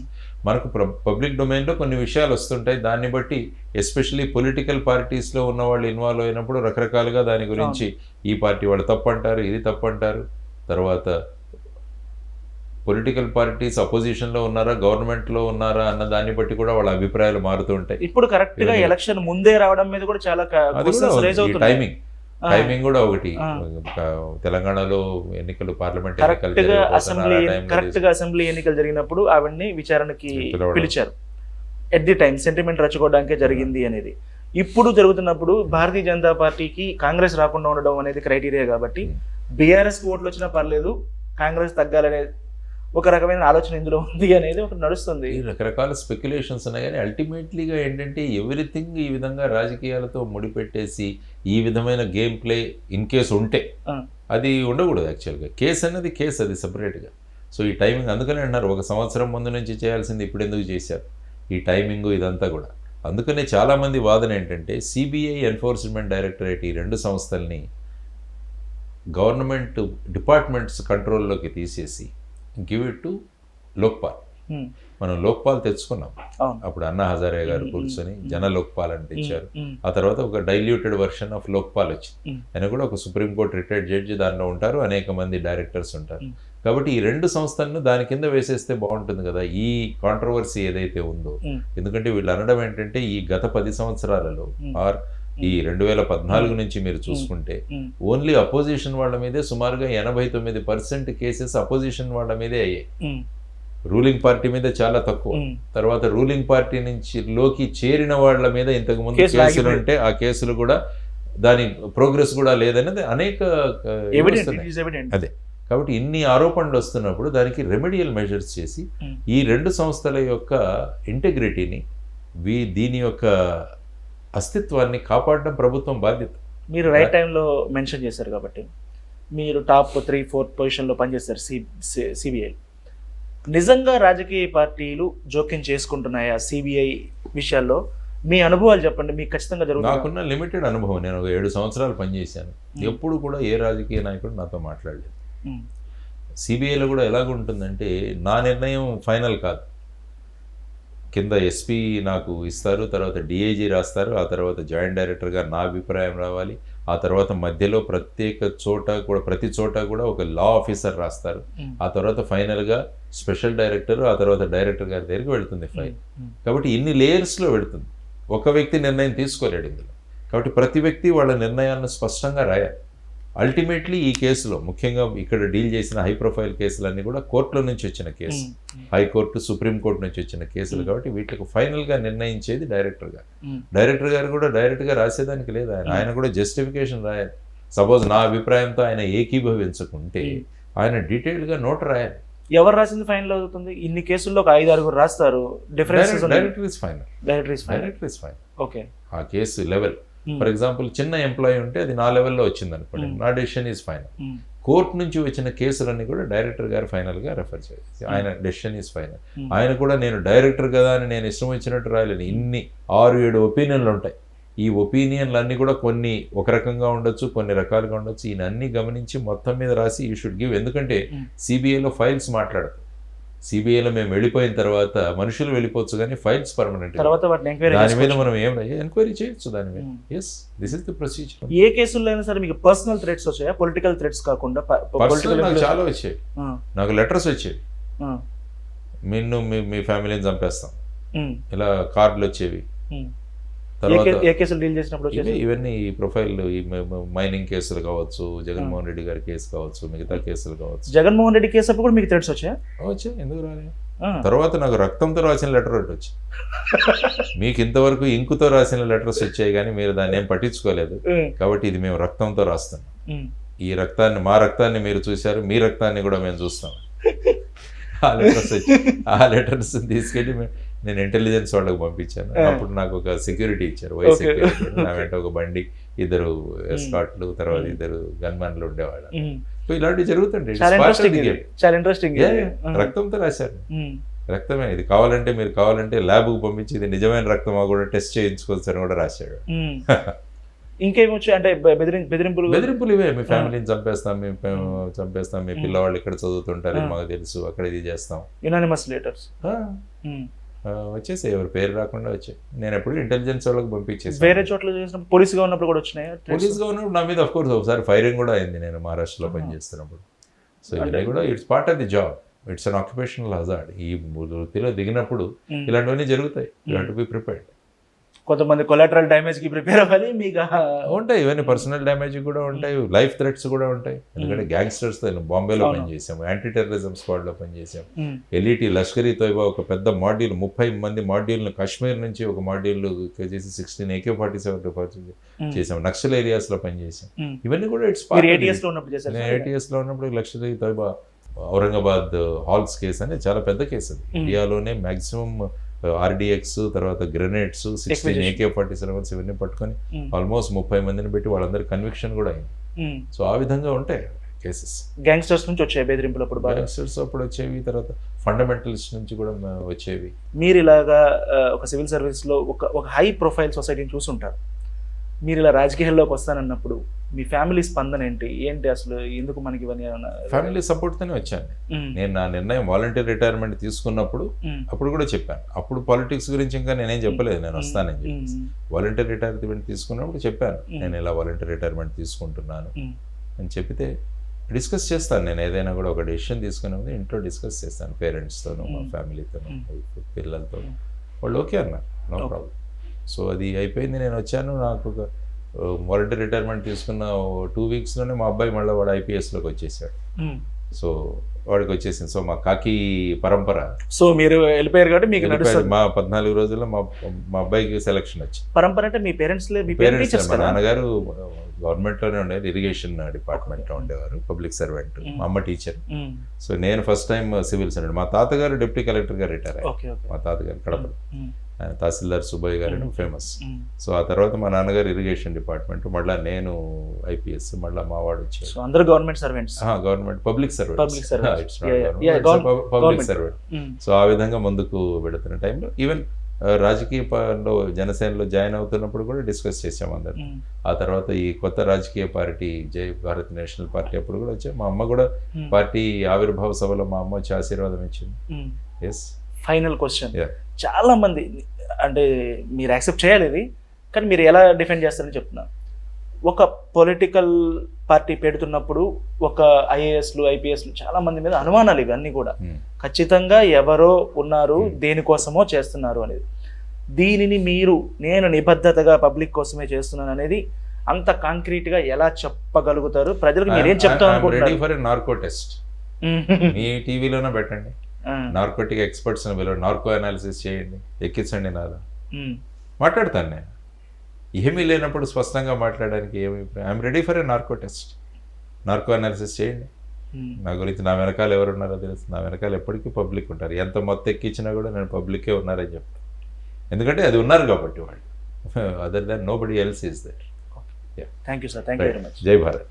మనకు పబ్లిక్ డొమైన్లో కొన్ని విషయాలు వస్తుంటాయి. దాన్ని బట్టి ఎస్పెషల్లీ పొలిటికల్ పార్టీస్లో ఉన్న వాళ్ళు ఇన్వాల్వ్ అయినప్పుడు రకరకాలుగా దాని గురించి ఈ పార్టీ వాళ్ళు తప్పు అంటారు, ఇది తప్పు అంటారు. తర్వాత పొలిటికల్ పార్టీస్ అపోజిషన్లో ఉన్నారా, గవర్నమెంట్లో ఉన్నారా అన్న దాన్ని బట్టి కూడా వాళ్ళ అభిప్రాయాలు మారుతూ ఉంటాయి. ఇప్పుడు కరెక్ట్గా ఎలక్షన్ ముందే రావడం మీద కూడా చాలా టైమింగ్ కూడా ఒకటి. తెలంగాణలో ఎన్నికలు, పార్లమెంట్ అసెంబ్లీ ఎన్నికలు జరిగినప్పుడు ఆవిడ్ని విచారణకి పిలిచారు. ఎట్ ది టైం సెంటిమెంట్ రచ్చుకోవడానికే జరిగింది అనేది. ఇప్పుడు జరుగుతున్నప్పుడు భారతీయ జనతా పార్టీకి కాంగ్రెస్ రాకుండా ఉండడం అనేది క్రైటీరియా కాబట్టి బీఆర్ఎస్కి ఓట్లు వచ్చినా పర్లేదు, కాంగ్రెస్ తగ్గాలనే ఒక రకమైన ఆలోచన ఇందులో ఉంది అనేది ఒకటి నడుస్తుంది. రకరకాల స్పెక్యులేషన్స్ ఉన్నాయి. కానీ అల్టిమేట్లీగా ఏంటంటే ఎవ్రీథింగ్ ఈ విధంగా రాజకీయాలతో ముడిపెట్టేసి ఈ విధమైన గేమ్ ప్లే ఇన్ కేసు ఉంటే అది ఉండకూడదు. యాక్చువల్గా కేసు అనేది కేసు, అది సపరేట్గా. సో ఈ టైమింగ్ అందుకనే అన్నారు 1 సంవత్సరం ముందు నుంచి చేయాల్సింది ఇప్పుడు ఎందుకు చేశారు, ఈ టైమింగ్ ఇదంతా కూడా. అందుకనే చాలామంది వాదన ఏంటంటే సిబిఐ, ఎన్ఫోర్స్మెంట్ డైరెక్టరేట్ ఈ 2 సంస్థల్ని గవర్నమెంట్ డిపార్ట్మెంట్స్ కంట్రోల్లోకి తీసేసి గివ్ ఇట్ టు లోక్పాల్. ఉమ్, మనం లోక్పాల్ తెచ్చుకున్నాం. అవును. అప్పుడు అన్నా హజారే గారు కూర్చొని జన లోక్పాల్ అని తెచ్చారు. ఉమ్, ఆ తర్వాత ఒక డైల్యూటెడ్ వర్షన్ ఆఫ్ లోక్పాల్ వచ్చింది. ఉమ్, ఆయన కూడా ఒక సుప్రీంకోర్టు రిటైర్డ్ జడ్జి దానిలో ఉంటారు, అనేక మంది డైరెక్టర్స్ ఉంటారు. ఉమ్. కాబట్టి ఈ రెండు సంస్థలను దాని కింద వేసేస్తే బాగుంటుంది కదా, ఈ కాంట్రవర్సీ ఏదైతే ఉందో. ఉమ్. ఎందుకంటే వీళ్ళు అనడం ఏంటంటే ఈ గత 10 సంవత్సరాలలో ఆర్ ఈ 2014 నుంచి మీరు చూసుకుంటే ఉమ్, ఓన్లీ అపోజిషన్ వాళ్ళ మీదే సుమారుగా 89% కేసెస్ అపోజిషన్ వాళ్ళ మీదే అయ్యాయి. ఉమ్, రూలింగ్ పార్టీ మీద చాలా తక్కువ. ఉమ్. తర్వాత రూలింగ్ పార్టీ నుంచి లోకి చేరిన వాళ్ళ మీద ఇంతకు ముందు కేసులు కేసులు ఆగిపోయాయి. ఉంటే ఆ కేసులు కూడా దాని ప్రోగ్రెస్ కూడా లేదనేది అనేక Evident, వస్తున్నాయి. it is evident. అదే కాబట్టి ఇన్ని ఆరోపణలు వస్తున్నప్పుడు దానికి రెమెడియల్ మెజర్స్ చేసి ఉమ్. ఈ రెండు సంస్థల యొక్క ఇంటెగ్రిటీని దీని యొక్క అస్తిత్వాన్ని కాపాడడం ప్రభుత్వం బాధ్యత. మీరు రైట్ టైంలో మెన్షన్ చేశారు కాబట్టి మీరు టాప్ 3-4 పొజిషన్లో పనిచేస్తారు సిబిఐ. నిజంగా రాజకీయ పార్టీలు జోక్యం చేసుకుంటున్నాయా సిబిఐ విషయాల్లో? మీ అనుభవాలు చెప్పండి, మీకు ఖచ్చితంగా జరుగుతుంది. నాకున్న లిమిటెడ్ అనుభవం, నేను ఒక 7 సంవత్సరాలు పనిచేశాను. ఎప్పుడు కూడా ఏ రాజకీయ నాయకుడు నాతో మాట్లాడలేదు. సిబిఐలో కూడా ఎలాగుంటుందంటే నా నిర్ణయం ఫైనల్ కాదు. కింద ఎస్పీ నాకు ఇస్తారు, తర్వాత డిఐజీ రాస్తారు, ఆ తర్వాత జాయింట్ డైరెక్టర్గా నా అభిప్రాయం రావాలి, ఆ తర్వాత మధ్యలో ప్రతి చోట కూడా ఒక లా ఆఫీసర్ రాస్తారు, ఆ తర్వాత ఫైనల్గా స్పెషల్ డైరెక్టర్, ఆ తర్వాత డైరెక్టర్ గారి దగ్గరికి వెళుతుంది ఫైల్. కాబట్టి ఇన్ని లేయర్స్లో వెళుతుంది. ఒక వ్యక్తి నిర్ణయం తీసుకోలేడు ఇందులో. కాబట్టి ప్రతి వ్యక్తి వాళ్ళ నిర్ణయాలను స్పష్టంగా రాయాలి. అల్టిమేట్లీ ఈ కేసులో ముఖ్యంగా ఇక్కడ డీల్ చేసిన హై ప్రొఫైల్ కేసులన్నీ కూడా కోర్టుల నుంచి వచ్చిన కేసు, హైకోర్టు, సుప్రీంకోర్టు నుంచి వచ్చిన కేసులు. కాబట్టి వీటికి ఫైనల్గా నిర్ణయించేది డైరెక్టర్ గారు. డైరెక్టర్ గారు కూడా డైరెక్ట్గా రాసేదానికి లేదు, ఆయన కూడా జస్టిఫికేషన్ రాయాలి. సపోజ్ నా అభిప్రాయంతో ఆయన ఏకీభవించకుంటే ఆయన డీటెయిల్గా నోట్ రాయాలి. ఎవరు రాసింది ఫైనల్ అవుతుంది? ఇన్ని కేసుల్లో ఒక 5-6 రాస్తారు. Differences director is final. Director is final. Okay, ఆ కేసు లెవెల్, ఫర్ ఎగ్జాంపుల్ చిన్న ఎంప్లాయీ ఉంటే అది నా లెవెల్లో వచ్చింది అనుకోండి, నా డెసిషన్ ఈజ్ ఫైనల్. కోర్టు నుంచి వచ్చిన కేసులన్నీ కూడా డైరెక్టర్ గారు ఫైనల్గా రెఫర్ చేయాలి, ఆయన డెసిషన్ ఈజ్ ఫైనల్. ఆయన కూడా నేను డైరెక్టర్ కదా అని నేను ఇష్టం వచ్చినట్టు రాయలేను. ఇన్ని 6-7 ఒపీనియన్లు ఉంటాయి. ఈ ఒపీనియన్లు అన్నీ కూడా కొన్ని ఒక రకంగా ఉండొచ్చు, కొన్ని రకాలుగా ఉండొచ్చు. ఈయన అన్ని గమనించి మొత్తం మీద రాసి యూ షుడ్ గివ్. ఎందుకంటే సిబిఐలో ఫైల్స్ మాట్లాడతాం. సిబిఐలో మేము వెళ్ళిపోయిన తర్వాత మనుషులు వెళ్ళిపోవచ్చు కానీ ఫైల్స్ పర్మనెంట్. దాని మీద మనం ఏం ఎంక్వైరీ చేయొచ్చు దాని మీద. Yes, this is the procedure. ఏ కేసుల్లో అయినా సరే మీకు పర్సనల్ థ్రెట్స్ వచ్చాయా? పొలిటికల్ థ్రెట్స్ కాకుండా నాకు చాలా వచ్చాయి. నాకు లెటర్స్ వచ్చాయి, మీ ఫ్యామిలీని చంపేస్తాం, ఇలా కార్డులు వచ్చేవి. తర్వాత ఏ కేసులు డీల్ చేసినప్పుడు ఇవన్నీ ఈ ప్రొఫైల్, ఈ మైనింగ్ కేసులు కావచ్చు, జగన్మోహన్ రెడ్డి గారి కేసు కావచ్చు, మిగతా కేసులు కావచ్చు. జగన్మోహన్ రెడ్డి కేసు అప్పుడు కూడా మీకు థ్రెట్స్ వచ్చాయి? ఎందుకు రాలేదు? తర్వాత నాకు రక్తంతో రాసిన లెటర్ ఒకటి వచ్చి, మీకు ఇంతవరకు ఇంకుతో రాసిన లెటర్స్ వచ్చాయి కానీ మీరు దాన్ని ఏం పట్టించుకోలేదు, కాబట్టి ఇది మేము రక్తంతో రాస్తాం. ఈ రక్తాన్ని, మా రక్తాన్ని మీరు చూశారు, మీ రక్తాన్ని కూడా మేము చూస్తాం. ఆ లెటర్స్ వచ్చి ఆ లెటర్స్ తీసుకెళ్ళి నేను ఇంటెలిజెన్స్ వాళ్ళకి పంపించాను. అప్పుడు నాకు ఒక సెక్యూరిటీ ఇచ్చారు, వైస్ సెక్యూరిటీ. నా వెంట ఒక బండి, 2 ఎస్కార్ట్లు, తర్వాత 2 గన్మెన్లు ఉండేవాళ్ళు. సో ఇలాంటివి జరుగుతుంటాయి. చాలా ఇంట్రెస్టింగ్. రక్తంతో రాశారు. రక్తమే, ఇది కావాలంటే మీరు కావాలంటే ల్యాబ్కు పంపించి ఇది నిజమైన రక్తమా కూడా టెస్ట్ చేయించుకోవచ్చు అని కూడా రాశాడు. ఇంకేమొచ్చు అంటే బెదిరింపులు ఇవే, మీ ఫ్యామిలీని చంపేస్తాం, మీ పిల్లవాళ్ళు ఇక్కడ చదువుతుంటారు, మాకు తెలుసు, అక్కడ ఇది చేస్తాం. యునానిమస్ లెటర్స్ వచ్చేసాయి, ఎవరి పేరు రాకుండా వచ్చాయి. నేను ఎప్పుడు ఇంటెలిజెన్స్ వాళ్ళకి పంపించేసి. వేరే చోట్ల చేసినప్పుడు, పోలీసుగా ఉన్నప్పుడు కూడా వచ్చినాయి? పోలీసుగా ఉన్నప్పుడు నా మీద అఫ్కోర్స్ ఒకసారి ఫైరింగ్ కూడా అయింది, నేను మహారాష్ట్రలో పనిచేస్తున్నప్పుడు. సో ఇవన్నీ కూడా it's part of the job, it's an occupational hazard. ఈ వృత్తిలో దిగినప్పుడు ఇలాంటివన్నీ జరుగుతాయి. You have to be prepared. కొంతమంది కొలాటరల్ డ్యామేజ్ కి ప్రిపేర్ అవ్వాలి. మీకు ఉంటాయి ఇవన్నీ, పర్సనల్ డ్యామేజ్ కూడా ఉంటాయి, లైఫ్ థ్రెట్స్ కూడా ఉంటాయి. ఎందుకంటే గ్యాంగ్స్టర్స్ బాంబేలో పనిచేసాము, యాంటీ టెర్రరిజం స్క్వాడ్ లో పనిచేసాము. ఎల్ఈటి లష్కరీ తోయిబా ఒక పెద్ద మాడ్యూల్, 30 మంది మాడ్యూల్ను కాశ్మీర్ నుంచి ఒక మాడ్యూల్ చేసి 16 AK-47 చేసాము. నక్సల్ ఏరియాస్ లో పనిచేసాం. ఇవన్నీ కూడా ఇట్స్ ATS లో ఉన్నప్పుడు లష్కరీ తోయిబా ఔరంగాబాద్ హాల్స్ కేసు అనేది చాలా పెద్ద కేసు. అది ఇండియాలోనే మాక్సిమం RDX, తర్వాత గ్రెనేడ్స్, 16 AK-47 ఇవన్నీ పట్టుకొని ఆల్మోస్ట్ 30 మందిని పెట్టి వాళ్ళందరి కన్విక్షన్ కూడా అయింది. సో ఆ విధంగా ఉంటాయి కేసెస్. గ్యాంగ్స్టర్స్ నుంచి వచ్చాయి బెదిరింపులు అప్పుడు? గ్యాంగ్స్టర్స్ అప్పుడు వచ్చేవి, తర్వాత ఫండమెంటలిస్ట్ నుంచి కూడా వచ్చేవి. మీరు ఇలాగా ఒక సివిల్ సర్వీస్ లో ఒక హై ప్రొఫైల్ సొసైటీని చూసుంటారు. మీరు ఇలా రాజకీయాల్లోకి వస్తానన్నప్పుడు మీ ఫ్యామిలీ స్పందన ఏంటి అసలు ఎందుకు మనకి ఇవన్నీ ఏమన్నా? ఫ్యామిలీ సపోర్ట్తోనే వచ్చాను. నేను నా నిర్ణయం వాలంటీర్ రిటైర్మెంట్ తీసుకున్నప్పుడు అప్పుడు కూడా చెప్పాను. అప్పుడు పాలిటిక్స్ గురించి ఇంకా నేనేం చెప్పలేదు, నేను వస్తానని చెప్పేసి. వాలంటీర్ రిటైర్మెంట్ తీసుకున్నప్పుడు చెప్పాను, నేను ఇలా వాలంటీర్ రిటైర్మెంట్ తీసుకుంటున్నాను అని చెప్పితే డిస్కస్ చేస్తాను. నేను ఏదైనా కూడా ఒక డెసిషన్ తీసుకునే ముందు ఇంట్లో డిస్కస్ చేస్తాను, పేరెంట్స్తోనూ, మా ఫ్యామిలీతోనూ, పిల్లలతో. వాళ్ళు ఓకే అన్నారు, నో ప్రాబ్లం. సో అది అయిపోయింది, నేను వచ్చాను. నాకు ఒక వాలంటీర్ రిటైర్మెంట్ తీసుకున్న 2 వీక్స్లోనే మా అబ్బాయి మళ్ళీ వాడు ఐపీఎస్లోకి వచ్చేసాడు. సో వాడికి వచ్చేసింది. సో మా కాకి పరంపర. సో మీరు వెళ్ళిపోయారు కాబట్టి మీకు నడుస్తుంది. మా 14 రోజుల్లో మా అబ్బాయికి సెలక్షన్ వచ్చింది. పరంపర అంటే మీ పేరెంట్స్ మా నాన్నగారు గవర్నమెంట్లోనే ఉండేది, ఇరిగేషన్ డిపార్ట్మెంట్లో ఉండేవారు, పబ్లిక్ సర్వెంట్. మా అమ్మ టీచర్. సో నేను ఫస్ట్ టైం సివిల్ సర్వెంట్. మా తాతగారు డిప్యూటీ కలెక్టర్గా రిటైర్ అయ్యారు. మా తాతగారు కడపలో తహసీల్దార్ సుబ్బయ్య గారు ఫేమస్. సో ఆ తర్వాత మా నాన్నగారు ఇరిగేషన్ డిపార్ట్మెంట్, మళ్ళీ నేను ఐపీఎస్, మళ్ళీ మా వాడు వచ్చారు. అందరూ government servants. Government public servant. So ఆ విధంగా ముందుకు వెళుతున్న టైంలో ఈవెన్ రాజకీయంలో జనసేనలో జాయిన్ అవుతున్నప్పుడు కూడా డిస్కస్ చేసాం అందరు. ఆ తర్వాత ఈ కొత్త రాజకీయ పార్టీ జై భారత్ నేషనల్ పార్టీ అప్పుడు కూడా వచ్చాం. మా అమ్మ కూడా పార్టీ ఆవిర్భావ సభలో మా అమ్మ వచ్చి ఆశీర్వాదం ఇచ్చింది. ఎస్. ఫైనల్ క్వశ్చన్, చాలా మంది అంటే మీరు యాక్సెప్ట్ చేయాలి ఇది, కానీ మీరు ఎలా డిఫెండ్ చేస్తారని చెప్తున్నాను. ఒక పొలిటికల్ పార్టీ పెడుతున్నప్పుడు ఒక ఐఏఎస్లు ఐపీఎస్లు చాలా మంది మీద అనుమానాలు ఇవన్నీ కూడా. ఖచ్చితంగా ఎవరో ఉన్నారు, దేనికోసమో చేస్తున్నారు అనేది. దీనిని మీరు నేను నిబద్ధతగా పబ్లిక్ కోసమే చేస్తున్నాను అనేది అంత కాంక్రీట్గా ఎలా చెప్పగలుగుతారు? ప్రజలకు మీరేం చెప్తారు అనుకుంటున్నారు? నార్కో టెస్ట్ మీ టీవీలోనే పెట్టండి, నార్కోటిక్ ఎక్స్పర్ట్స్ నార్కో అనాలిసిస్ చేయండి, ఎక్కించండి. నాలో మాట్లాడతాను నేను. ఏమీ లేనప్పుడు స్పష్టంగా మాట్లాడడానికి ఏమి, I'm ready for a narco test. Narco analysis చేయండి. నా గురించి నా వెనకాల ఎవరు ఉన్నారో తెలుసు. నా వెనకాల ఎప్పటికీ పబ్లిక్ ఉంటారు. ఎంత మొత్తం ఎక్కించినా కూడా నేను పబ్లికే ఉన్నారని చెప్తాను. ఎందుకంటే అది ఉన్నారు కాబట్టి వాళ్ళు. Other than nobody else is there. Thank you sir, thank you very much. జై భారత్.